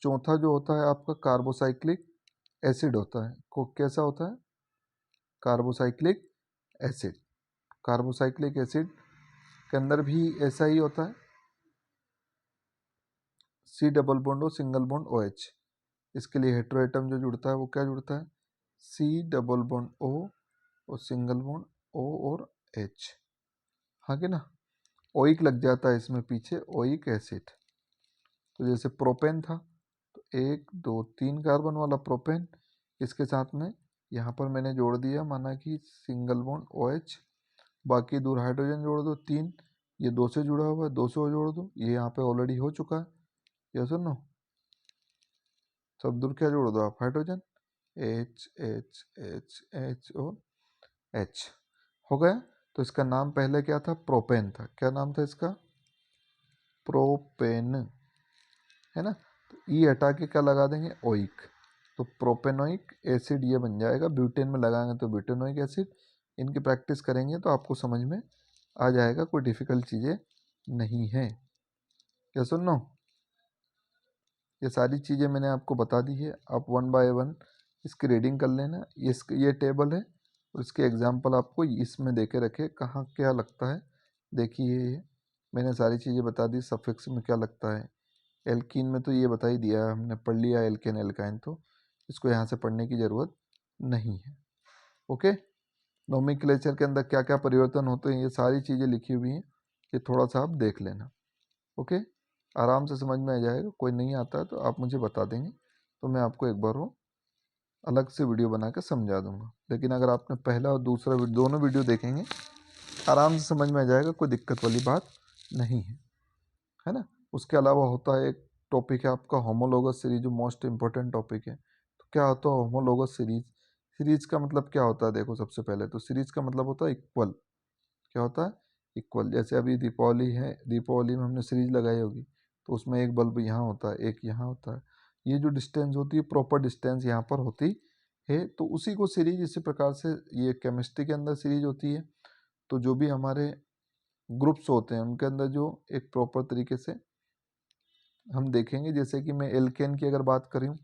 चौथा जो होता है आपका कार्बोसाइक्लिक एसिड होता है। को कैसा होता है, कार्बोसाइक्लिक एसिड। कार्बोसाइक्लिक एसिड के अंदर भी ऐसा ही होता है, C double bond O single bond OH। इसके लिए हेटेरो एटम जो जुड़ता है वो क्या जुड़ता है, C डबल बॉन्ड O और सिंगल बॉन्ड O और H। हाँ कि ना, ओइक लग जाता है इसमें पीछे, ओइक एसिड। तो जैसे प्रोपेन था, तो 1 2 3 कार्बन वाला प्रोपेन, इसके साथ में यहाँ पर मैंने जोड़ दिया, माना कि सिंगल बॉन्ड OH। बाकी दूर हाइड्रोजन जोड़ दो 3, ये 2 से जुड़ा हुआ है, 2 से जोड़ दो, ये यहाँ पे ऑलरेडी हो चुका है। यस और नो। सब दूर क्या जोड़ दो आप, hydrogen, H H H H और H हो गया। तो इसका नाम पहले क्या था, प्रोपेन था। क्या नाम था इसका, प्रोपेन, है ना। तो ई हटा के क्या लगा देंगे, ओइक। तो प्रोपेनोइक एसिड ये बन जाएगा। ब्यूटेन में लगाएंगे तो ब्यूटेनोइक एसिड। इनकी प्रैक्टिस करेंगे तो आपको समझ में आ जाएगा, कोई डिफ़िकल्ट चीज़ें नहीं है। क्या सुनो, ये सारी चीज़ें मैंने आपको बता दी है, आप 1 बाय 1 इसकी रीडिंग कर लेना। ये टेबल है और इसके एग्जाम्पल आपको इसमें दे के रखे, कहाँ क्या लगता है। देखिए ये मैंने सारी चीज़ें बता दी, सफिक्स में क्या लगता है, एल्कीन में तो ये बता ही दिया है, हमने पढ़ लिया एल्केन एल्काइन, तो इसको यहाँ से पढ़ने की ज़रूरत नहीं है। ओके, नोमेनक्लेचर के अंदर क्या क्या परिवर्तन होते हैं, ये सारी चीज़ें लिखी हुई हैं, ये थोड़ा सा आप देख लेना। ओके, आराम से समझ में आ जाएगा। कोई नहीं आता है तो आप मुझे बता देंगे, तो मैं आपको एक बार वो अलग से वीडियो बना के समझा दूंगा। लेकिन अगर आपने पहला और दूसरा दोनों वीडियो देखेंगे, आराम से समझ में आ जाएगा, कोई दिक्कत वाली बात नहीं है ना। उसके अलावा होता है एक टॉपिक है आपका होमोलोगस सीरीज, जो मोस्ट इंपॉर्टेंट टॉपिक है। तो क्या होता है होमोलोगस सीरीज, सीरीज का मतलब क्या होता है, देखो सबसे पहले तो सीरीज का मतलब होता है इक्वल। क्या होता है, इक्वल। जैसे अभी दीपावली है, दीपावली में हमने सीरीज लगाई होगी, तो उसमें एक बल्ब यहाँ होता है, एक यहाँ होता है। ये जो डिस्टेंस होती है, प्रॉपर डिस्टेंस यहाँ पर होती है, तो उसी को सीरीज, इसी प्रकार से ये केमिस्ट्री के अंदर सीरीज होती है। तो जो भी हमारे ग्रुप्स होते हैं उनके अंदर जो एक प्रॉपर तरीके से हम देखेंगे, जैसे कि मैं एल्केन की अगर बात करूँ,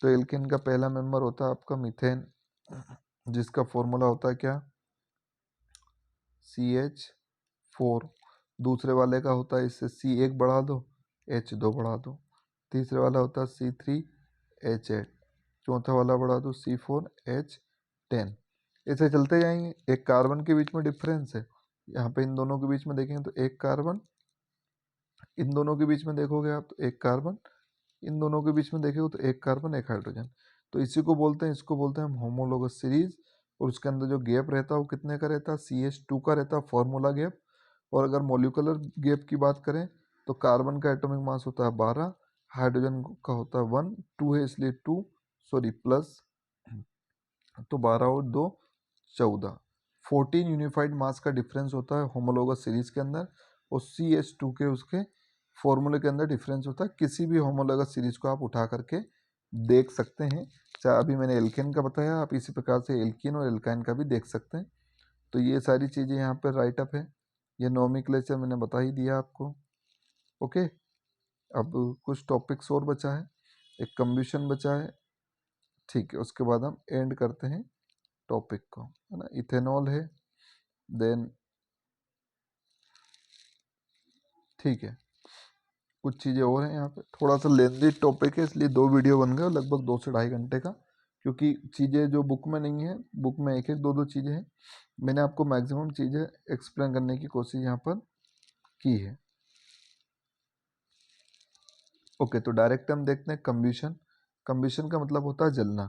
तो एल्केन का पहला मेंबर होता है आपका मीथेन, जिसका फॉर्मूला होता है क्या, CH4, दूसरे वाले का होता है इससे C1 बढ़ा दो, H2 बढ़ा दो, तीसरे वाला होता है C3H8, चौथा वाला बढ़ा दो C4H10। ऐसे चलते जाएंगे। एक कार्बन के बीच में डिफरेंस है, यहाँ पे इन दोनों के बीच में देखेंगे तो एक कार्बन, इन दोनों के बीच में देखोगे आप तो एक कार्बन, इन दोनों के बीच में देखोगे तो एक कार्बन एक हाइड्रोजन। तो इसी को बोलते हैं, इसको बोलते हैं हम होमोलोगस सीरीज। और उसके अंदर जो गैप रहता है वो कितने का रहता है, CH2 का रहता है फॉर्मूला गैप। और अगर मोलिकुलर गैप की बात करें तो कार्बन का एटॉमिक मास होता है 12, हाइड्रोजन का होता है 1, 2 है इसलिए 2, सॉरी प्लस, तो 12 और 2 14, 14 यूनिफाइड मास का डिफरेंस होता है होमोलोगस सीरीज के अंदर। और CH2 के उसके फॉर्मूले के अंदर डिफरेंस होता है। किसी भी होमोलोगस सीरीज को आप उठा करके देख सकते हैं। चाहे अभी मैंने एल्केन का बताया, आप इसी प्रकार से एल्कीन और एल्काइन का भी देख सकते हैं। तो ये सारी चीज़ें यहाँ पर राइटअप है। ये नोमेनक्लेचर मैंने बता ही दिया आपको। ओके, अब कुछ टॉपिक्स और बचा है, एक कंब्यूशन बचा है, ठीक है, उसके बाद हम एंड करते हैं टॉपिक को, है ना। इथेनॉल है, देन ठीक है, कुछ चीज़ें और हैं यहाँ पे। थोड़ा सा लेंदी टॉपिक है इसलिए 2 वीडियो बन गए, लगभग 2 से ढाई घंटे का, क्योंकि चीज़ें जो बुक में नहीं है, बुक में एक एक दो दो चीज़ें हैं। मैंने आपको मैक्सिमम चीज़ें एक्सप्लेन करने की कोशिश यहाँ पर की है। ओके, तो डायरेक्ट हम देखते हैं कंब्यूशन। कंब्यूशन का मतलब होता है जलना।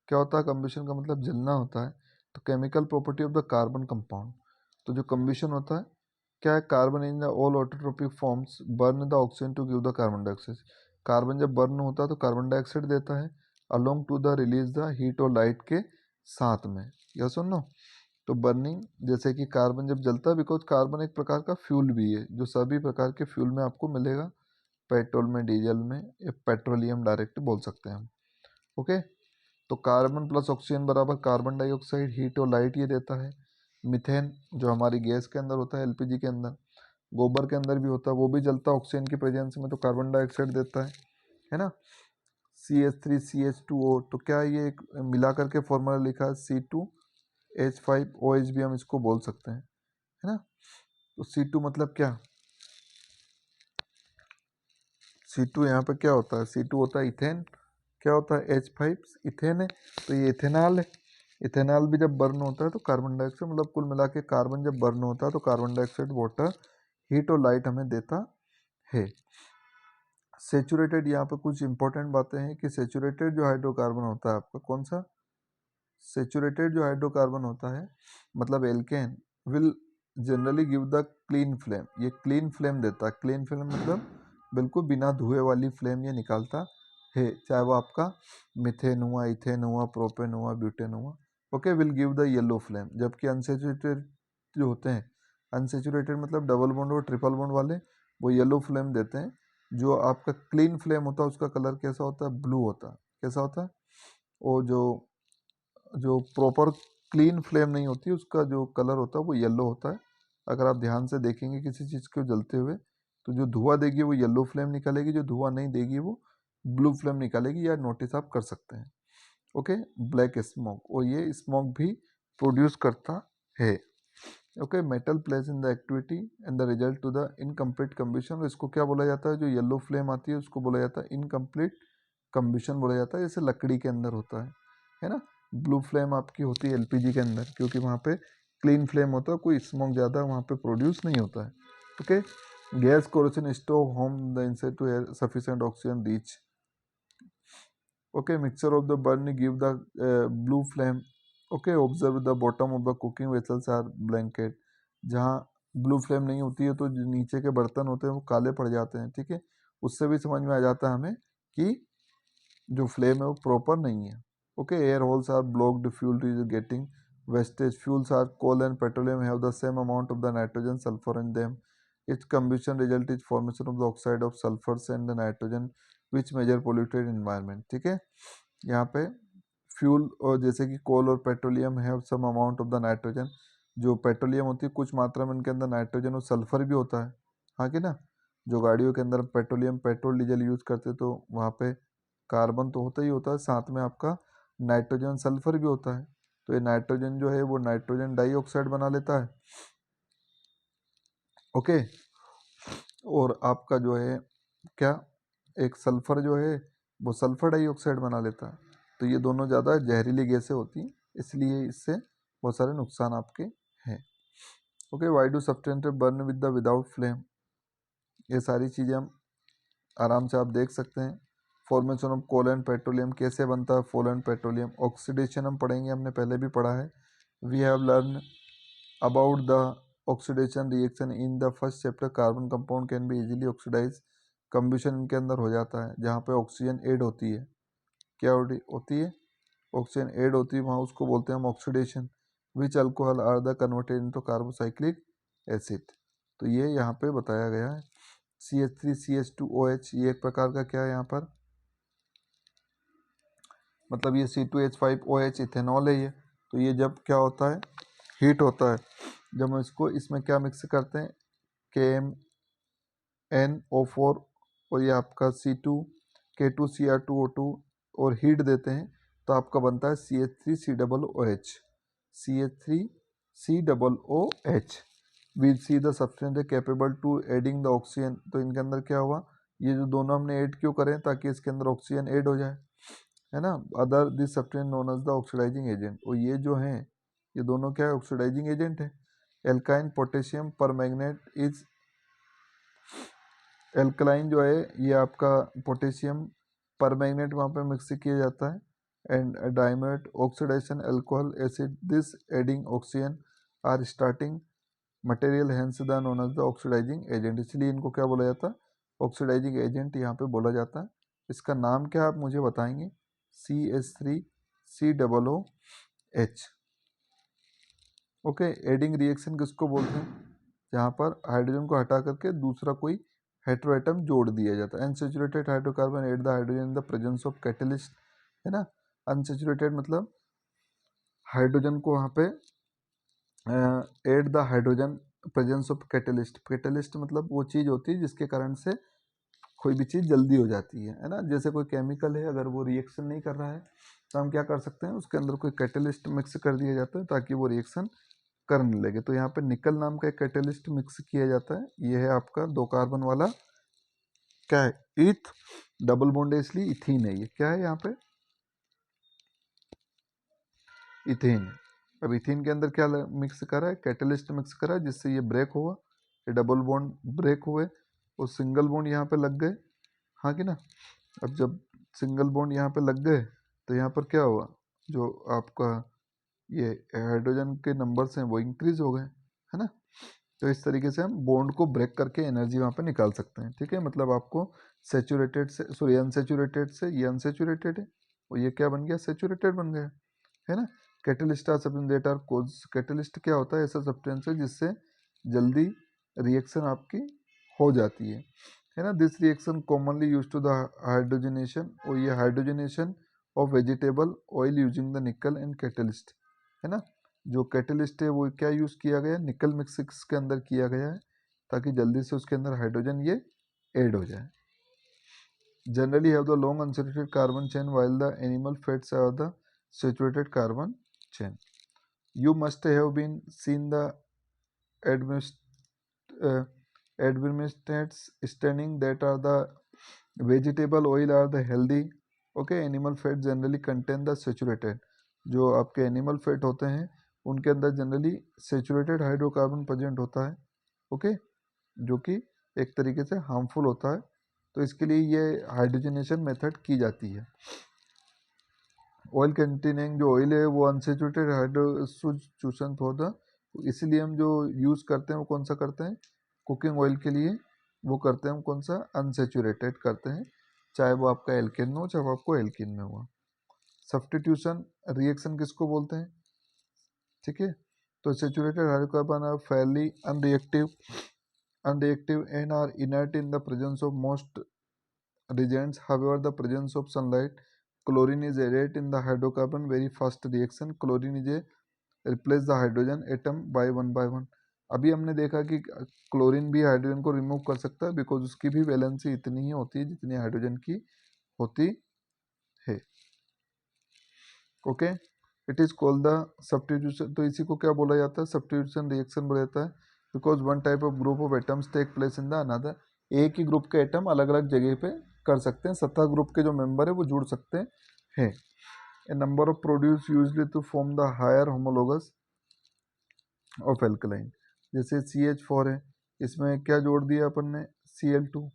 क्या होता है कंब्यूशन का मतलब, जलना होता है। तो chemical property of the carbon compound. तो जो कंब्यूशन होता है क्या है, carbon in the all allotropic forms burn the oxygen to give the carbon dioxide. Carbon जब बर्न होता है तो कार्बन डाइऑक्साइड देता है along to the release the heat और लाइट के साथ में। यह सुनो, तो बर्निंग, जैसे कि कार्बन जब जलता है, बिकॉज कार्बन एक प्रकार का फ्यूल भी है जो सभी प्रकार के फ्यूल में आपको मिलेगा, पेट्रोल में, डीजल में, या पेट्रोलियम डायरेक्ट बोल सकते हैं हम। ओके, तो कार्बन प्लस ऑक्सीजन बराबर कार्बन डाइऑक्साइड, हीट और लाइट ये देता है। मिथेन जो हमारी गैस के अंदर होता है, एलपीजी के अंदर, गोबर के अंदर भी होता है, वो भी जलता है ऑक्सीजन की प्रेजेंस में, तो कार्बन डाइऑक्साइड देता है ना। CH3CH2O, तो क्या ये एक मिला करके फॉर्मूला लिखा है C2H5OH भी हम इसको बोल सकते हैं, है ना। तो C2 मतलब क्या, C2 यहाँ पे क्या होता है, C2 होता है इथेन। क्या होता है, H5 इथेन है, तो ये इथेनॉल है। इथेनॉल भी जब बर्न होता है तो कार्बन डाइऑक्साइड, मतलब कुल मिला के कार्बन जब बर्न होता है तो कार्बन डाइऑक्साइड, वाटर, हीट और लाइट हमें देता है। सेचुरेटेड, यहाँ पे कुछ इंपॉर्टेंट बातें हैं कि सेचुरेटेड जो हाइड्रोकार्बन होता है आपका, कौन सा, सेचुरेटेड जो हाइड्रोकार्बन होता है, मतलब alkane, will generally give the clean flame. ये क्लीन फ्लेम देता है। क्लीन फ्लेम मतलब बिल्कुल बिना धुएं वाली फ्लेम ये निकालता है, चाहे वो आपका मिथेन हुआ, इथेन हुआ, प्रोपेन हुआ, ब्यूटेन हुआ। Okay, will give the yellow flame. जबकि अनसेचुरेटेड जो होते हैं, अनसेचुरेटेड मतलब डबल बॉन्ड और ट्रिपल बॉन्ड वाले, वो येलो फ्लेम देते हैं। जो आपका क्लीन फ्लेम होता है उसका कलर कैसा होता है, ब्लू होता है। कैसा होता है, वो जो जो प्रॉपर क्लीन फ्लेम नहीं होती उसका जो कलर होता है वो येलो होता है। अगर आप ध्यान से देखेंगे किसी चीज़ को जलते हुए, तो जो धुआं देगी वो येलो फ्लेम निकालेगी, जो धुआं नहीं देगी वो ब्लू फ्लेम निकालेगी। या नोटिस आप कर सकते हैं। ओके, ब्लैक स्मोक, और ये स्मोक भी प्रोड्यूस करता है। Okay, metal place in the activity and the result to the incomplete combustion. इसको क्या बोला जाता है, जो येलो फ्लेम आती है उसको बोला जाता है इनकम्प्लीट कम्बिशन बोला जाता है, जैसे लकड़ी के अंदर होता है ना। ब्लू फ्लेम आपकी होती है एलपीजी के अंदर, क्योंकि वहाँ पे क्लीन फ्लेम होता है, कोई स्मोक ज़्यादा वहाँ पे प्रोड्यूस नहीं होता है। Okay, gas kerosene stove home the inside to air sufficient oxygen reach. Okay, mixture of the burn give the blue flame. Okay, observe the bottom of the cooking vessels are blanket. जहाँ blue flame नहीं होती है तो जो नीचे के बर्तन होते हैं वो काले पड़ जाते हैं, ठीक है। उससे भी समझ में आ जाता है हमें कि जो फ्लेम है वो प्रॉपर नहीं है। Okay, air holes are blocked, fuel is getting wastage. Fuels are coal and petroleum have the same amount of the nitrogen sulphur in them. It's combustion result is formation of the oxide of sulfurs and the nitrogen which major polluted environment। ठीक है, यहाँ पे fuel और जैसे कि कोल और petroleum है some amount of the nitrogen. जो पेट्रोलियम होती है कुछ मात्रा में उनके अंदर नाइट्रोजन और सल्फर भी होता है, हाँ कि ना। जो गाड़ियों के अंदर पेट्रोलियम, पेट्रोल, डीजल यूज करते तो वहाँ पे कार्बन तो होता ही होता है, साथ में आपका नाइट्रोजन, सल्फर भी होता है। तो ये नाइट्रोजन जो है वो नाइट्रोजन डाइऑक्साइड बना लेता है, ओके। और आपका जो है क्या, एक सल्फर जो है वो सल्फर डाइऑक्साइड बना लेता है। तो ये दोनों ज़्यादा जहरीली गैसें होती हैं, इसलिए इससे बहुत सारे नुकसान आपके हैं। Okay, why do substance burn with the without flame, ये सारी चीज़ें हम आराम से आप देख सकते हैं। Formation of coal and petroleum कैसे बनता है, कोल एंड पेट्रोलियम। ऑक्सीडेशन हम पढ़ेंगे, हमने पहले भी पढ़ा है। We have learn about the oxidation reaction in the first chapter. Carbon compound can be easily oxidise, combustion इनके अंदर हो जाता है जहाँ पे ऑक्सीजन ऐड होती है। क्या होती है, ऑक्सीजन ऐड होती है, वहाँ उसको बोलते हैं हम oxidation. Which alcohol are the converted into carboxylic acid, तो ये यहाँ पे बताया गया है। CH3CH2OH, ये एक प्रकार का क्या है यहाँ पर, मतलब ये C2H5OH इथेनॉल है ये। तो ये जब क्या होता है, हीट होता है, जब हम इसको इसमें क्या मिक्स करते हैं, KMnO4 और ये आपका C2K2Cr2O2 और हीट देते हैं, तो आपका बनता है CH3COOH। CH3COOH। We see the substance capable to adding the oxygen, तो इनके अंदर क्या हुआ, ये जो दोनों हमने ऐड क्यों करें, ताकि इसके अंदर ऑक्सीजन ऐड हो जाए, है ना। Other this substance known as the oxidising agent, और ये जो हैं ये दोनों क्या है, ऑक्सीडाइजिंग एजेंट है। एल्काइन potassium permanganate is, alkaline जो है ये आपका पोटेशियम पर मैग्नेट वहाँ पे मिक्स किया जाता है। एंड डाइमेट oxidation alcohol acid this adding oxygen are starting material hence the known as the oxidising agent, इसलिए इनको क्या बोला जाता है, ऑक्सीडाइजिंग एजेंट यहाँ पे बोला जाता है। इसका नाम क्या आप मुझे बताएंगे, CH3COOH। ओके, एडिंग रिएक्शन किसको बोलते हैं, जहाँ पर हाइड्रोजन को हटा करके दूसरा कोई हेटेरोएटम जोड़ दिया जाता है। Unsaturated hydrocarbon add the hydrogen in the presence of catalyst, है ना। अनसेचुरेटेड मतलब हाइड्रोजन को वहाँ पे add the hydrogen presence of catalyst. Catalyst मतलब वो चीज़ होती है जिसके कारण से कोई भी चीज़ जल्दी हो जाती है ना। जैसे कोई केमिकल है, अगर वो रिएक्शन नहीं कर रहा है तो हम क्या कर सकते हैं, उसके अंदर कोई कैटलिस्ट मिक्स कर दिया जाता है ताकि वो रिएक्शन करने लगे। तो यहाँ पे निकल नाम का एक कैटलिस्ट मिक्स किया जाता है। ये है आपका 2 कार्बन वाला क्या है, ईथ, डबल बॉन्ड है इसलिए इथीन है। ये क्या है यहाँ पे, इथेन। अब इथेन के अंदर क्या मिक्स करा है, कैटलिस्ट मिक्स करा है, जिससे ये ब्रेक हुआ, ये डबल बॉन्ड ब्रेक हुए और सिंगल बॉन्ड यहाँ पे लग गए, हाँ कि ना। अब जब सिंगल बॉन्ड यहाँ पे लग गए तो यहाँ पर क्या हुआ, जो आपका ये हाइड्रोजन के नंबर्स हैं वो इंक्रीज हो गए, है ना। तो इस तरीके से हम बॉन्ड को ब्रेक करके एनर्जी वहाँ पे निकाल सकते हैं, ठीक है। मतलब आपको सेचुरेटेड से, सॉरी अनसेचुरेटेड से, ये अनसेचुरेटेड है और ये क्या बन गया, सेचुरेटेड बन गया, है ना। Catalyst are substance that are cause, catalyst क्या होता है, ऐसा सब्सटेंस है जिससे जल्दी रिएक्शन आपकी हो जाती है ना। This reaction commonly use to the hydrogenation, और ये hydrogenation of vegetable oil using the nickel and catalyst, है ना। जो कैटलिस्ट है वो क्या यूज़ किया गया है, निकल मिक्सिक्स के अंदर किया गया है ताकि जल्दी से उसके अंदर हाइड्रोजन ये ऐड हो जाए। Generally have the long unsaturated carbon chain while the animal fats have the saturated carbon chain. You must have been seen the administrates standing that are the vegetable oil are the healthy, okay, animal fat generally contain the saturated, जो आपके animal fat होते हैं उनके अंदर generally saturated hydrocarbon present होता है, okay, जो कि एक तरीके से हार्मफुल होता है। तो इसके लिए ये हाइड्रोजनेशन मेथड की जाती है। ऑयल कंटेनिंग जो ऑयल है वो अनसेचुरेटेड हाइड्रोजन होता है, इसलिए हम जो यूज़ करते हैं वो कौन सा करते हैं, कुकिंग ऑयल के लिए वो करते हैं हम कौन सा, अनसेचुरेटेड करते हैं, चाहे वो आपका एल्केन में हो चाहे वो आपको एल्किन में हुआ। सब्स्टिट्यूशन रिएक्शन किसको बोलते हैं, ठीक है। तो saturated hydrocarbon are fairly unreactive and are inert in the presence of most reagents. However, the presence of sunlight, chlorine is added in the hydrocarbon very fast reaction. Chlorine is a replace the hydrogen atom by one. अभी हमने देखा कि chlorine भी hydrogen को remove कर सकता है, because उसकी भी वैलेंसी इतनी ही होती है जितनी हाइड्रोजन की होती है, okay. It is called the substitution, तो इसी को क्या बोला जाता है, सब्स्टिट्यूशन रिएक्शन बोला जाता है। Because one type of group of atoms take place in the another. एक ही ग्रुप के एटम अलग अलग जगह पे कर सकते हैं, 17 ग्रुप के जो मेंबर है वो जुड़ सकते हैं। A number of produce usually to form the higher homologous of alkaline. जैसे CH4 है, इसमें क्या जोड़ दिया अपन ने, Cl2,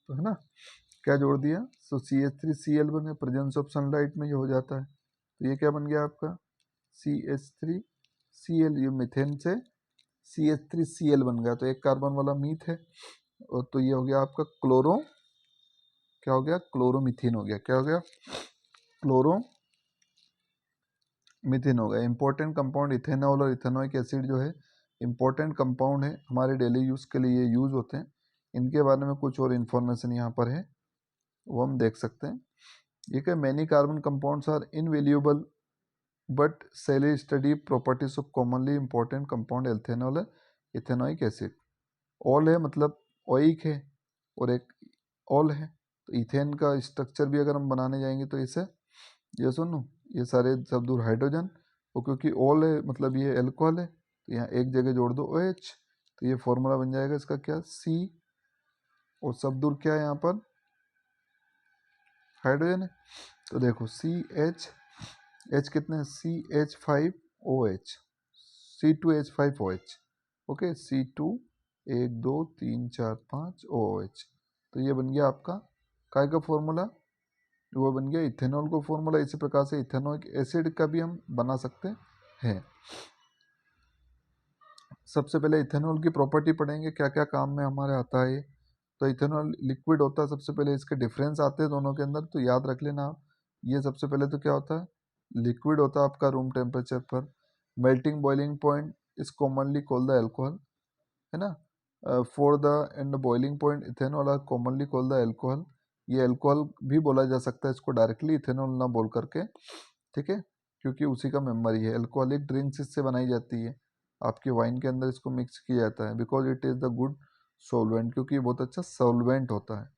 तो है ना, क्या जोड़ दिया, सो CH3Cl बन गया, प्रेजेंस ऑफ सनलाइट में ये हो जाता है, तो ये क्या बन गया आपका CH3Cl, ये मीथेन से CH3Cl बन गया, तो एक कार्बन वाला मीथ है, और तो ये हो गया आपका क्लोरो, क्या हो गया, क्लोरोमीथेन हो गया, क्या हो गया, क्लोरोमीथेन हो गया। इंपॉर्टेंट कंपाउंड इथेनॉल और इथेनोइक एसिड जो है इंपॉर्टेंट कंपाउंड है, हमारे डेली यूज़ के लिए यूज़ होते हैं। इनके बारे में कुछ और इन्फॉर्मेशन यहाँ पर है, वो हम देख सकते हैं। ये क्या, many carbon compounds are invaluable but सेली study properties of commonly important compound ethanol है, इथेनोइक एसिड। ऑल है मतलब ओइक है, और एक ऑल है, तो इथेन का स्ट्रक्चर भी अगर हम बनाने जाएंगे तो इसे, ये सुनो, ये सारे सब दूर हाइड्रोजन, और क्योंकि ऑल है मतलब ये एल्कोहल है, तो यहाँ एक जगह जोड़ दो OH, तो ये फॉर्मूला बन जाएगा इसका क्या, C, और सब दूर क्या है यहाँ पर, हाइड्रोजन है, तो देखो H कितने, CH5OH, C2H5OH, okay, C2, 1 2 3 4 5 OH, तो ये बन गया आपका काय का फॉर्मूला, वो बन गया इथेनॉल को फॉर्मूला। इसी प्रकार से इथेनोइक एसिड का भी हम बना सकते हैं। सबसे पहले इथेनॉल की प्रॉपर्टी पढ़ेंगे, क्या क्या काम में हमारे आता है ये। तो इथेनॉल लिक्विड होता है, सबसे पहले इसके डिफरेंस आते हैं दोनों के अंदर, तो याद रख लेना आप। ये सबसे पहले तो क्या होता है, लिक्विड होता है आपका रूम टेम्परेचर पर। Melting boiling point is commonly called the alcohol, है ना। For the and boiling point ethanol are commonly called the alcohol. ये एल्कोहल भी बोला जा सकता है इसको डायरेक्टली, इथेनॉल ना बोल करके, ठीक है, क्योंकि उसी का मेम्बर ही है। एल्कोहलिक ड्रिंक्स इससे बनाई जाती है, आपके वाइन के अंदर इसको मिक्स किया जाता है, because it is the good solvent, क्योंकि ये बहुत अच्छा सोलवेंट होता है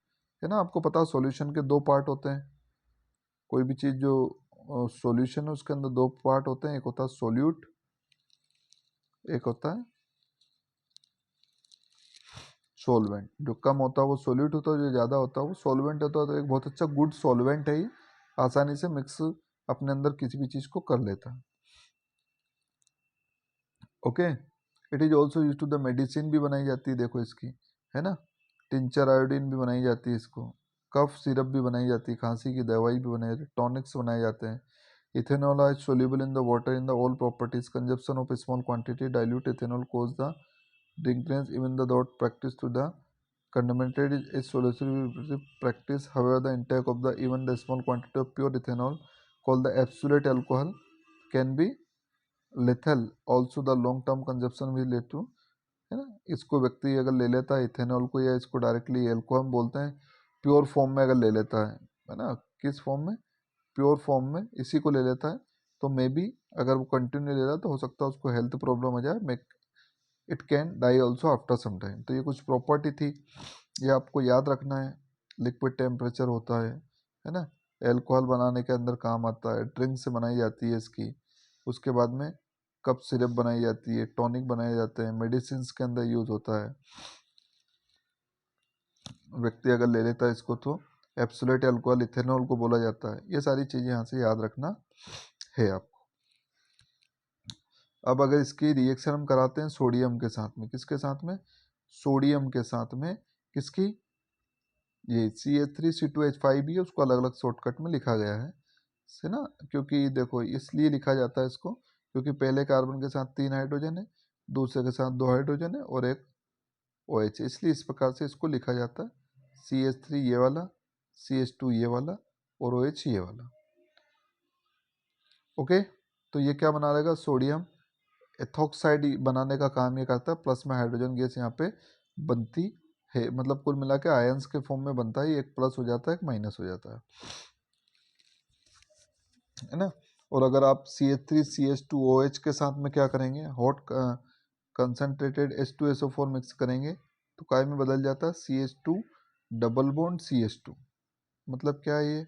ना। आपको पता है सॉल्यूशन के दो पार्ट होते हैं, कोई भी चीज़ जो सॉल्यूशन है उसके अंदर दो पार्ट होते हैं, एक होता है सोल्यूट, एक होता है सोलवेंट। जो कम होता है वो सोल्यूट होता है, जो ज़्यादा होता है वो सोलवेंट होता है। तो एक बहुत अच्छा गुड सोलवेंट है ये, आसानी से मिक्स अपने अंदर किसी भी चीज़ को कर लेता है, okay. It is also use to the medicine भी बनाई जाती है, देखो इसकी, है ना, टिंचर आयोडीन भी बनाई जाती है इसको, कफ सिरप भी बनाई जाती है, खांसी की दवाई भी बनाई जाती है, टॉनिक्स बनाए जाते हैं। Ethanol is soluble in the water in the all properties, consumption of small quantity dilute ethanol cause the drunkenness even the dot practice to the contaminated is soluble practice. However, the intake of the even the small quantity of pure ethanol called the absolute alcohol can be lethal. Also, the long term consumption will lead to, है ना, इसको व्यक्ति अगर ले लेता है ethanol को, या इसको डायरेक्टली एल्कोहल बोलते हैं, प्योर फॉर्म में अगर ले लेता है ना, किस फॉर्म में, प्योर फॉर्म में इसी को ले लेता है, तो मे बी अगर वो कंटिन्यू ले रहा है तो हो सकता है उसको हेल्थ प्रॉब्लम हो जाए, it can die also after some time. तो ये कुछ प्रॉपर्टी थी, ये आपको याद रखना है। लिक्विड टेम्परेचर होता है ना, एल्कोहल बनाने के अंदर काम आता है, ड्रिंक से बनाई जाती है इसकी, उसके बाद में कप सिरप बनाई जाती है, टॉनिक बनाए जाते हैं, मेडिसिन के अंदर यूज होता है। व्यक्ति अगर ले लेता है इसको तो एब्सोल्यूट अल्कोहल इथेनॉल को बोला जाता है। ये सारी चीज़ें यहाँ से याद रखना है आपको। अब अगर इसकी रिएक्शन हम कराते हैं सोडियम के साथ में, किसके साथ में, सोडियम के साथ में, किसकी, ये CH3C2H5 भी है, उसको अलग अलग शॉर्टकट में लिखा गया है ना। क्योंकि देखो इसलिए लिखा जाता है इसको, क्योंकि पहले कार्बन के साथ 3 हाइड्रोजन है, दूसरे के साथ 2 हाइड्रोजन है और एक OH, इसलिए इस प्रकार से इसको लिखा जाता है। CH3 ये वाला, CH2 ये वाला और OH ये वाला, ओके। तो ये क्या बना रहेगा, सोडियम एथॉक्साइड बनाने का काम ये करता है, प्लस में हाइड्रोजन गैस यहाँ पे बनती है, मतलब कुल मिला के आयंस के फॉर्म में बनता है, एक प्लस हो जाता है एक माइनस हो जाता है ना। और अगर आप CH3CH2OH के साथ में क्या करेंगे, हॉट कंसनट्रेटेड H2SO4 मिक्स करेंगे, तो काय में बदल जाता है, CH2 डबल बॉन्ड CH2, मतलब क्या है ये,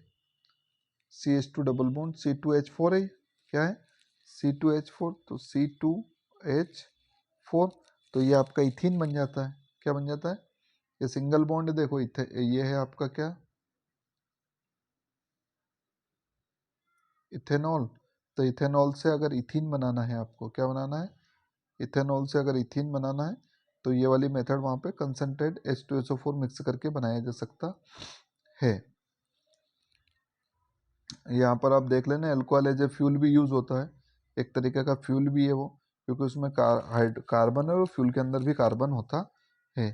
CH2 डबल बॉन्ड C2H4 है, क्या है, C2H4, तो C2H4, तो ये आपका इथीन बन जाता है। क्या बन जाता है? ये सिंगल बॉन्ड देखो, ये है आपका क्या, इथेनॉल। तो इथेनॉल से अगर इथीन बनाना है आपको, क्या बनाना है, इथेनॉल से अगर इथीन बनाना है तो ये वाली मेथड वहाँ पे कंसनट्रेट H2SO4 मिक्स करके बनाया जा सकता है। यहाँ पर आप देख लेना, एल्कोहल एज ए फ्यूल भी यूज़ होता है, एक तरीके का फ्यूल भी है वो, क्योंकि उसमें कार्बन है और फ्यूल के अंदर भी कार्बन होता है।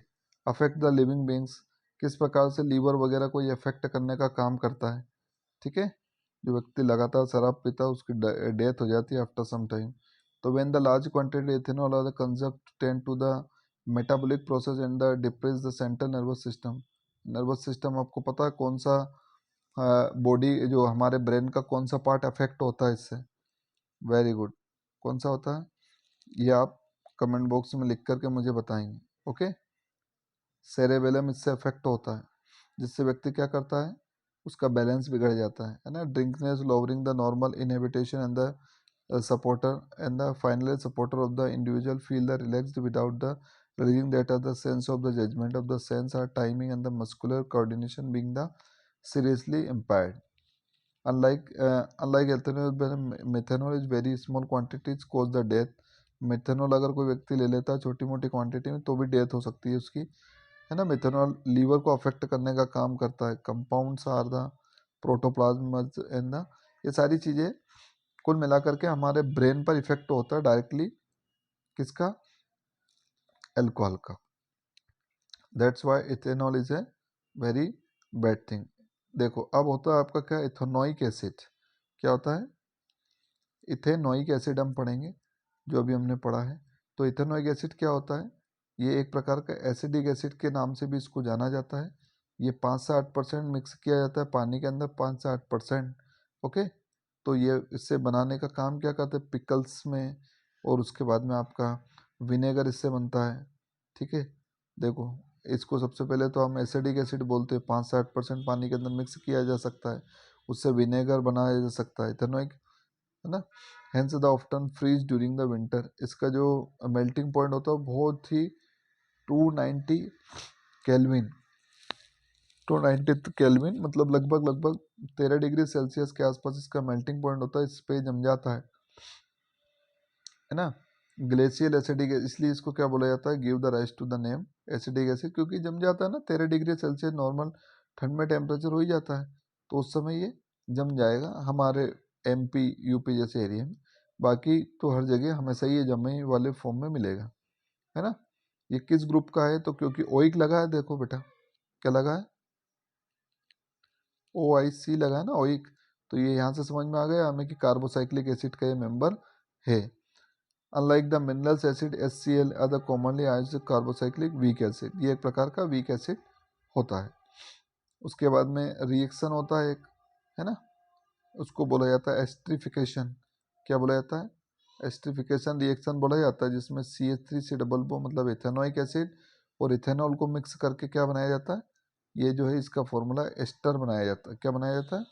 अफेक्ट द लिविंग बींग्स, किस प्रकार से लीवर वगैरह को ये अफेक्ट करने का काम करता है। ठीक है, जो व्यक्ति लगातार शराब पीता है उसकी डेथ हो जाती है आफ्टर सम टाइम। तो when the large quantity ethanol are consumed tend to the metabolic process and the depress the central nervous system. Nervous system आपको पता है कौन सा, बॉडी जो हमारे ब्रेन का कौन सा पार्ट अफेक्ट होता है इससे? वेरी गुड, कौन सा होता है ये आप कमेंट बॉक्स में लिख करके मुझे बताएंगे। ओके, सेरेबेलम इससे अफेक्ट होता है, जिससे व्यक्ति क्या करता है, उसका बैलेंस बिगड़ जाता है ना। Drunkenness, lowering the normal inhibition and the supporter and the finally supporter of the individual feel the relaxed without the releasing that of the sense of the judgment of the sense or timing and the muscular coordination being the seriously impaired. Unlike ethanol, methanol is very small quantities cause the death. Methanol अगर कोई व्यक्ति ले लेता है छोटी मोटी quantity में तो भी डेथ हो सकती है उसकी, है ना। मेथेनॉल लीवर को अफेक्ट करने का काम करता है। Compounds are the protoplasm and the, ये सारी चीज़ें कुल मिलाकर के हमारे ब्रेन पर इफेक्ट होता है डायरेक्टली, किसका, एल्कोहल का। That's why ethanol is a very bad thing. देखो अब होता है आपका क्या, इथेनोइक एसिड। क्या होता है, इथेनोइक एसिड हम पढ़ेंगे जो अभी हमने पढ़ा है। तो इथेनोइक एसिड क्या होता है, ये एक प्रकार का एसिडिक एसिड के नाम से भी इसको जाना जाता है। ये 5 से 8% मिक्स किया जाता है पानी के अंदर, 5 से 8%। ओके, तो ये इससे बनाने का काम क्या करते हैं पिकल्स में, और उसके बाद में आपका विनेगर इससे बनता है। ठीक है, देखो इसको सबसे पहले तो हम एसिडिक एसिड बोलते हैं, 5 से 8% पानी के अंदर मिक्स किया जा सकता है, उससे विनेगर बनाया जा सकता है इथेनोइक, है ना। Hence the often freeze during the winter. इसका जो मेल्टिंग पॉइंट होता है वो बहुत ही 290 केल्विन, 290 केल्विन मतलब लगभग लगभग 13 डिग्री सेल्सियस के आसपास इसका मेल्टिंग पॉइंट होता है, इस पे जम जाता है ना। ग्लेशियल एसिडिक, इसलिए इसको क्या बोला जाता है, give the rise to the name acidic acid, क्योंकि जम जाता है ना 13 डिग्री सेल्सियस, नॉर्मल ठंड में टेम्परेचर हो ही जाता है, तो उस समय ये जम जाएगा हमारे MP UP जैसे एरिया में। बाकी तो हर जगह हमेशा ये जमे वाले फॉर्म में मिलेगा, है ना। ये किस ग्रुप का है, तो क्योंकि ओइक लगा है, देखो बेटा क्या लगा है, OIC लगा है ना, ओइक। तो ये यहाँ से समझ में आ गया हमें कि कार्बोसाइक्लिक एसिड का ये मेंबर है। Unlike the minerals acid HCl are the commonly used carbocyclic weak acid, ये एक प्रकार का वीक एसिड होता है। उसके बाद में रिएक्शन होता है एक, है ना, उसको बोला जाता है एस्ट्रिफिकेशन। क्या बोला जाता है, एस्ट्रिफिकेशन रिएक्शन बोला जाता है, जिसमें CH3 मतलब इथेनोइक एसिड और इथेनॉल को मिक्स करके क्या बनाया जाता है, ये जो है इसका फॉर्मूला एस्टर बनाया जाता है। क्या बनाया जाता है,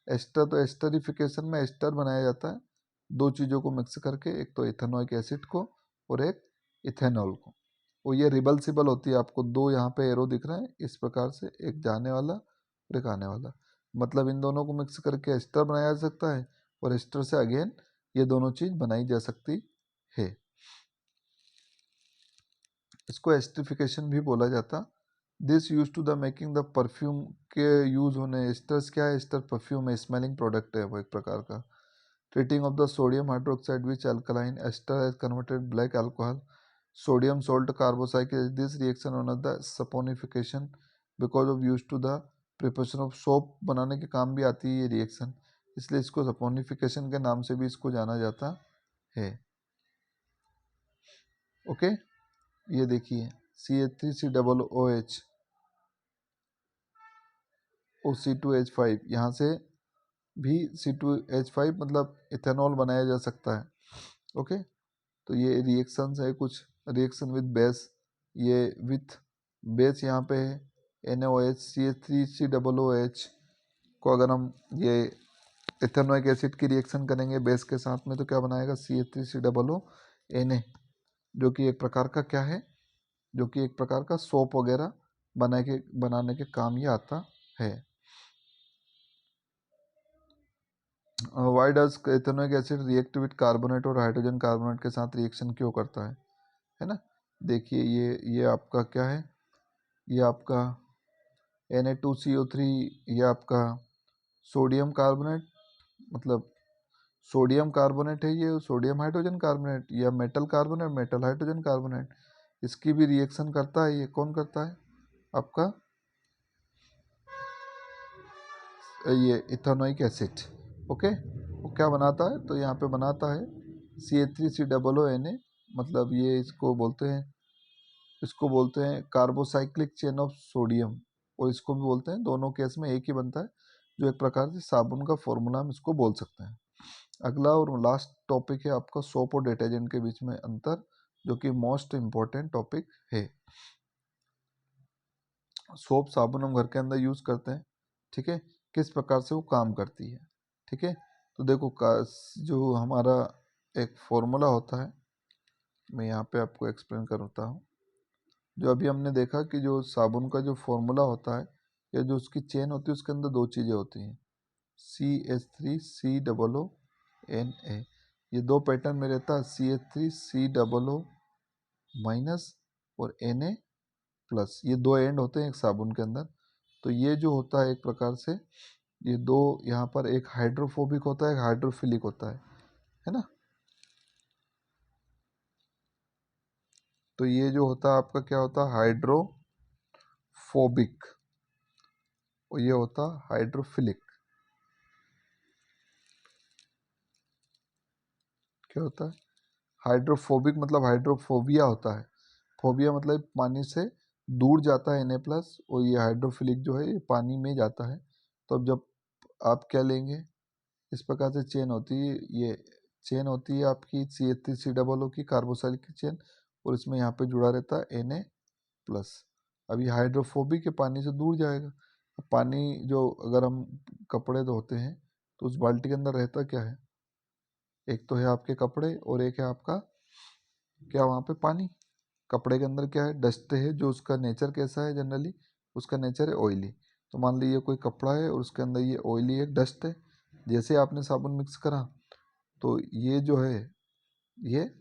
एस्टर। तो एस्टरिफिकेशन में एस्टर बनाया जाता है दो चीज़ों को मिक्स करके, एक तो इथेनोइक एसिड को और एक इथेनॉल को। और ये रिबल्सिबल होती है, आपको दो यहाँ पे एरो दिख रहे हैं इस प्रकार से, एक जाने वाला और एक आने वाला, मतलब इन दोनों को मिक्स करके एस्टर बनाया जा सकता है, और एस्टर से अगेन ये दोनों चीज़ बनाई जा सकती है। इसको एस्टरिफिकेशन भी बोला जाता। This use to the making the perfume के यूज होने, एस्टर्स क्या है, एस्टर परफ्यूम है, स्मेलिंग प्रोडक्ट है वो एक प्रकार का। Treating of the sodium hydroxide which alkaline ester has converted black alcohol sodium salt carboxylic, this reaction known as the saponification because of used to the preparation of soap बनाने के काम भी आती है ये रिएक्शन, इसलिए इसको saponification के नाम से भी इसको जाना जाता है। ओके, ये देखिए CH3COOH और C2H5, यहाँ से भी C2H5 मतलब इथेनॉल बनाया जा सकता है। ओके, तो ये रिएक्शंस है कुछ, रिएक्शन विद बेस, ये विथ बेस यहाँ पे है NaOH CH3COOH को अगर हम ये इथेनोइक एसिड की रिएक्शन करेंगे बेस के साथ में तो क्या बनाएगा CH3COO Na, जो कि एक प्रकार का क्या है, जो कि एक प्रकार का सोप वगैरह बनाने के काम ये आता है। Why does ethanoic acid react with carbonate और हाइड्रोजन कार्बोनेट के साथ रिएक्शन क्यों करता है ना। देखिए ये आपका क्या है, ये आपका Na2CO3, ये आपका सोडियम कार्बोनेट, मतलब सोडियम कार्बोनेट है, ये सोडियम हाइड्रोजन कार्बोनेट, या metal carbonate metal hydrogen carbonate, इसकी भी रिएक्शन करता है। ये कौन करता है आपका, ये इथेनोइक एसिड। ओके, वो क्या बनाता है, तो यहाँ पे बनाता है CH3COO Na, मतलब ये इसको बोलते हैं कार्बोसाइक्लिक चेन ऑफ सोडियम, और इसको भी बोलते हैं, दोनों केस में एक ही बनता है, जो एक प्रकार से साबुन का फॉर्मूला हम इसको बोल सकते हैं। अगला और लास्ट टॉपिक है आपका सोप और डिटर्जेंट के बीच में अंतर, जो कि मोस्ट इम्पॉर्टेंट टॉपिक है। सोप साबुन हम घर के अंदर यूज करते हैं, ठीक है, किस प्रकार से वो काम करती है, ठीक है। तो देखो जो हमारा एक फॉर्मूला होता है, मैं यहाँ पे आपको एक्सप्लेन करता हूँ। जो अभी हमने देखा कि जो साबुन का जो फॉर्मूला होता है, या जो उसकी चेन होती है, उसके अंदर दो चीज़ें होती हैं, CH3COO Na, ये दो पैटर्न में रहता है, CH3COO माइनस और Na+, ये दो एंड होते हैं एक साबुन के अंदर। तो ये जो होता है एक प्रकार से, ये दो यहाँ पर एक हाइड्रोफोबिक होता है, एक हाइड्रोफिलिक होता है ना। तो ये जो होता है आपका क्या होता है, हाइड्रोफोबिक, और ये होता है हाइड्रोफिलिक। क्या होता है हाइड्रोफोबिक, मतलब हाइड्रोफोबिया होता है, फोबिया मतलब पानी से दूर जाता है Na+, और ये हाइड्रोफिलिक जो है ये पानी में जाता है। तो अब जब आप क्या लेंगे, इस प्रकार से चेन होती है, ये चेन होती है आपकी CH3COO की कार्बोक्सिलिक की चेन, और इसमें यहाँ पे जुड़ा रहता है Na+। अब ये हाइड्रोफोबिक के पानी से दूर जाएगा। अब पानी जो अगर हम कपड़े धोते हैं, तो उस बाल्टी के अंदर रहता क्या है, एक तो है आपके कपड़े और एक है आपका क्या, वहाँ पे पानी। कपड़े के अंदर क्या है, डस्ट है, जो उसका नेचर कैसा है, जनरली उसका नेचर है ऑयली। तो मान लीजिए कोई कपड़ा है और उसके अंदर ये ऑयली एक डस्ट है, जैसे आपने साबुन मिक्स करा, तो ये जो है, ये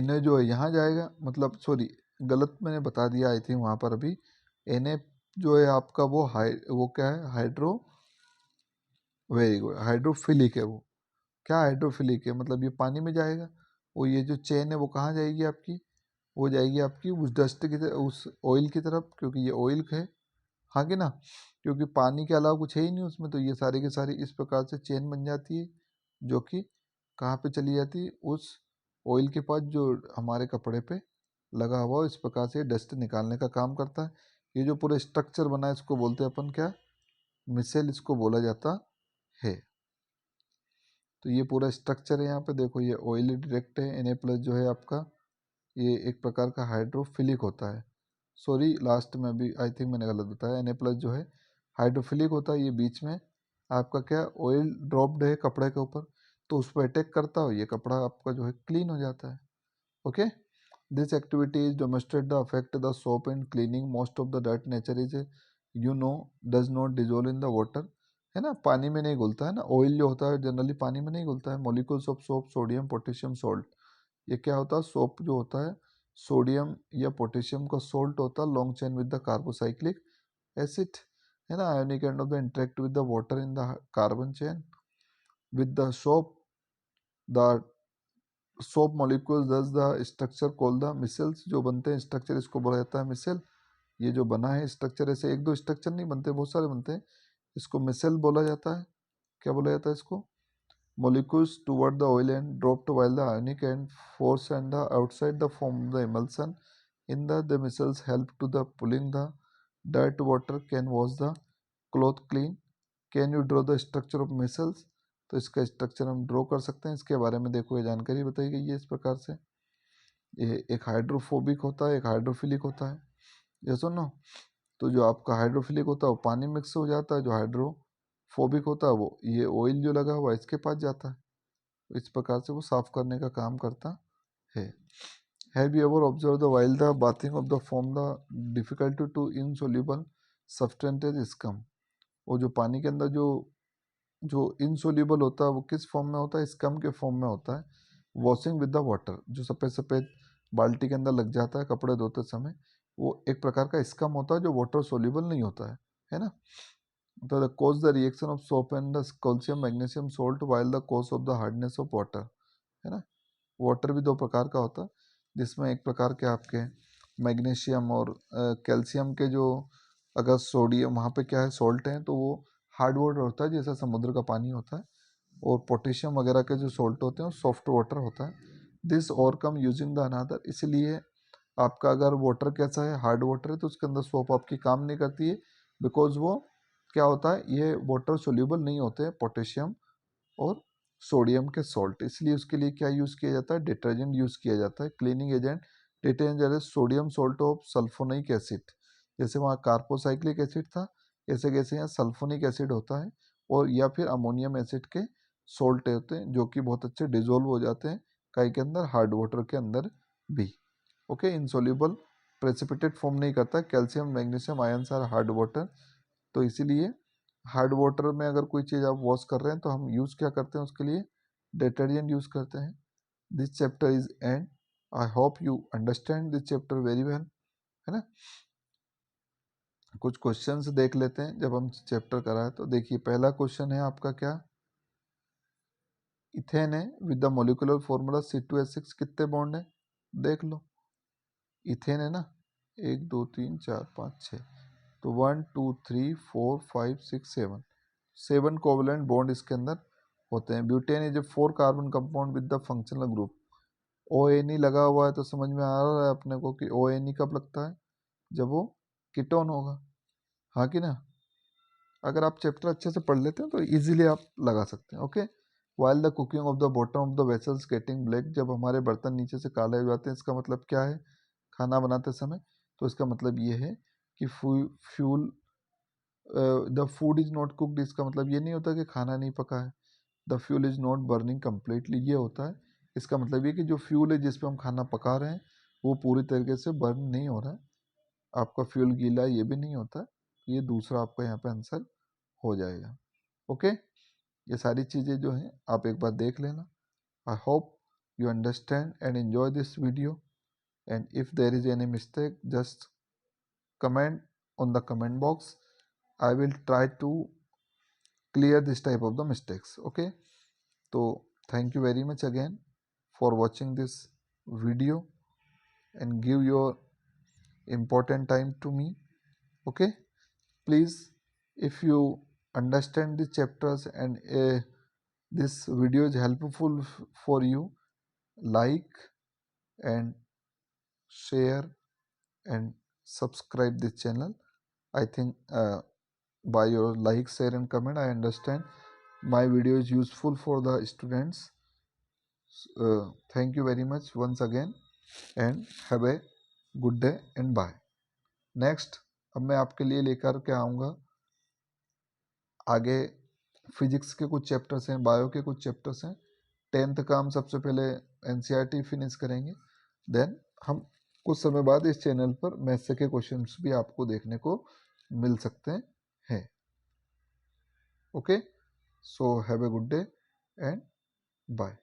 Na जो है यहाँ जाएगा, मतलब सॉरी गलत मैंने बता दिया आई थिंक वहाँ पर अभी। Na जो है आपका वो क्या है, वेरी गुड, हाइड्रोफिलिक है वो। क्या हाइड्रोफिलिक है, मतलब ये पानी में जाएगा, और ये जो चेन है वो कहाँ जाएगी आपकी, वो जाएगी आपकी उस डस्ट की तरफ, उस ऑयल की तरफ, क्योंकि ये ऑयल है, हाँ कि ना, क्योंकि पानी के अलावा कुछ है ही नहीं उसमें, तो ये सारी की सारी इस प्रकार से चेन बन जाती है, जो कि कहाँ पे चली जाती है, उस ऑयल के पास जो हमारे कपड़े पे लगा हुआ, इस प्रकार से डस्ट निकालने का काम करता है। ये जो पूरा स्ट्रक्चर बना है, इसको बोलते हैं अपन क्या, मिसेल इसको बोला जाता है। तो ये पूरा स्ट्रक्चर है, यहाँ पे देखो ये ऑयल डायरेक्ट है, Na+ जो है आपका, ये एक प्रकार का हाइड्रोफिलिक होता है। सॉरी लास्ट में भी आई थिंक मैंने गलत बताया, Na+ जो है हाइड्रोफिलिक होता है, ये बीच में आपका क्या ऑयल ड्रॉप्ड है कपड़े के ऊपर, तो उस पर अटैक करता हो, ये कपड़ा आपका जो है क्लीन हो जाता है। Okay, this activity is demonstrate the affect the soap in cleaning most of the dirt nature is does not dissolve in the water, है ना, पानी में नहीं घुलता है ना, ऑयल जो होता है जनरली पानी में नहीं घुलता है। Molecules of soap sodium potassium salt, ये क्या होता है, सोप जो होता है सोडियम या पोटेशियम का सोल्ट होता है, long chain with the carbocyclic acid, है ना, ionic end of the interact with the water in the carbon chain with the soap, the soap molecules thus the structure call the micelles, जो बनते हैं structure इसको बोला जाता है micelle. ये जो बना है स्ट्रक्चर, ऐसे एक दो स्ट्रक्चर नहीं बनते, बहुत सारे बनते हैं, इसको मिसेल बोला जाता है। क्या बोला जाता है इसको, molecules toward the oil and dropped while the ionic and force and the outside the form the emulsion in the missiles help to the pulling the dirt water can wash the cloth clean। can you draw the structure of missiles, तो इसका structure हम draw कर सकते हैं, इसके बारे में देखो ये जानकारी बताई गई है इस प्रकार से। ये एक हाइड्रोफोबिक होता है, एक हाइड्रोफिलिक होता है, ये सुनो। तो जो आपका हाइड्रोफिलिक होता है वो पानी मिक्स हो जाता है, जो हाइड्रोफोबिक होता है वो ये ऑयल जो लगा हुआ है इसके पास जाता है। इस प्रकार से वो साफ करने का काम करता है। Have you ever observe the while the bathing of the form the difficulty to insoluble substances is come. वो जो पानी के अंदर जो इनसोल्यूबल होता है वो किस फॉर्म में होता है, स्कम के फॉर्म में होता है। वॉशिंग विद द वाटर, जो सफ़ेद सफ़ेद बाल्टी के अंदर लग जाता है कपड़े धोते समय, वो एक प्रकार का स्कम होता है जो वाटर सोल्यूबल नहीं होता है ना। तो the cause the reaction of soap and the calcium magnesium salt while the cause of the hardness of water, है ना। वाटर भी दो प्रकार का होता है, जिसमें एक प्रकार के आपके मैग्नीशियम और कैल्शियम के जो, अगर सोडियम वहाँ पे क्या है सॉल्ट है तो वो हार्ड वाटर होता है जैसा समुद्र का पानी होता है, और पोटेशियम वगैरह के जो सॉल्ट होते हैं वो सॉफ्ट वाटर होता है। This overcome using the another, इसलिए आपका अगर वाटर कैसा है हार्ड वाटर है तो उसके अंदर सोप आपकी काम नहीं करती है, बिकॉज वो क्या होता है, ये वाटर सोल्यूबल नहीं होते हैं पोटेशियम और सोडियम के सॉल्ट, इसलिए उसके लिए क्या यूज़ किया जाता है, डिटर्जेंट यूज़ किया जाता है, क्लीनिंग एजेंट। डिटर्जेंट जैसे sodium salt of sulphonic acid, जैसे वहाँ कार्बोसाइक्लिक एसिड था, ऐसे कैसे यहाँ सल्फोनिक एसिड होता है, और या फिर अमोनियम एसिड के सॉल्ट होते हैं जो कि बहुत अच्छे डिजोल्व हो जाते हैं कई के अंदर, हार्ड वाटर के अंदर भी। ओके, इनसोल्यूबल प्रेसिपिटेट फॉर्म नहीं करता, calcium magnesium ions are hard water, तो इसीलिए हार्ड वाटर में अगर कोई चीज़ आप वॉश कर रहे हैं तो हम यूज़ क्या करते हैं उसके लिए, डिटर्जेंट यूज़ करते हैं। This chapter is and, I hope you understand this chapter very well, है ना। कुछ क्वेश्चंस देख लेते हैं जब हम चैप्टर कराए तो। देखिए पहला क्वेश्चन है आपका क्या, इथेन है with the molecular formula C2H6 कितने बॉन्ड है, देख लो। इथेन है ना, 1 2 3 4 5 6, तो 1 2 3 4 5 6 7, 7 कोवलेंट बॉन्ड इसके अंदर होते हैं। Butane is a 4 carbon compound with the functional group. ONe लगा हुआ है तो समझ में आ रहा है अपने को कि ONe कब लगता है, जब वो कीटोन होगा, हाँ कि ना। अगर आप चैप्टर अच्छे से पढ़ लेते हैं तो इजीली आप लगा सकते हैं। Okay, while the cooking of the bottom of the vessels getting black, जब हमारे बर्तन नीचे से काले हो जाते हैं इसका मतलब क्या है, खाना बनाते समय, तो इसका मतलब ये है कि fuel, the food is not cooked, इसका मतलब ये नहीं होता कि खाना नहीं पका है। The fuel is not burning completely, ये होता है, इसका मतलब ये कि जो फ्यूल है जिस पे हम खाना पका रहे हैं वो पूरी तरीके से बर्न नहीं हो रहा है, आपका फ्यूल गीला है ये भी नहीं होता, ये दूसरा आपका यहाँ पे आंसर हो जाएगा। ओके, ये सारी चीज़ें जो हैं आप एक बार देख लेना। I hope you understand and enjoy this video, and if there is any mistake just comment on the comment box. I will try to clear this type of the mistakes. Okay, so thank you very much again for watching this video and give your important time to me. Okay, please, if you understand the chapters and this video is helpful for you, like and share and subscribe this channel. I think by your like, share and comment I understand my video is useful for the students. Thank you very much once again and have a good day and bye. Next अब मैं आपके लिए लेकर के आऊँगा आगे, physics के कुछ चैप्टर्स हैं, बायो के कुछ चैप्टर्स हैं। 10th का हम सबसे पहले NCERT फिनिश करेंगे, देन हम कुछ समय बाद इस चैनल पर मैथ्स के क्वेश्चंस भी आपको देखने को मिल सकते हैं। Okay, so have a good day and bye.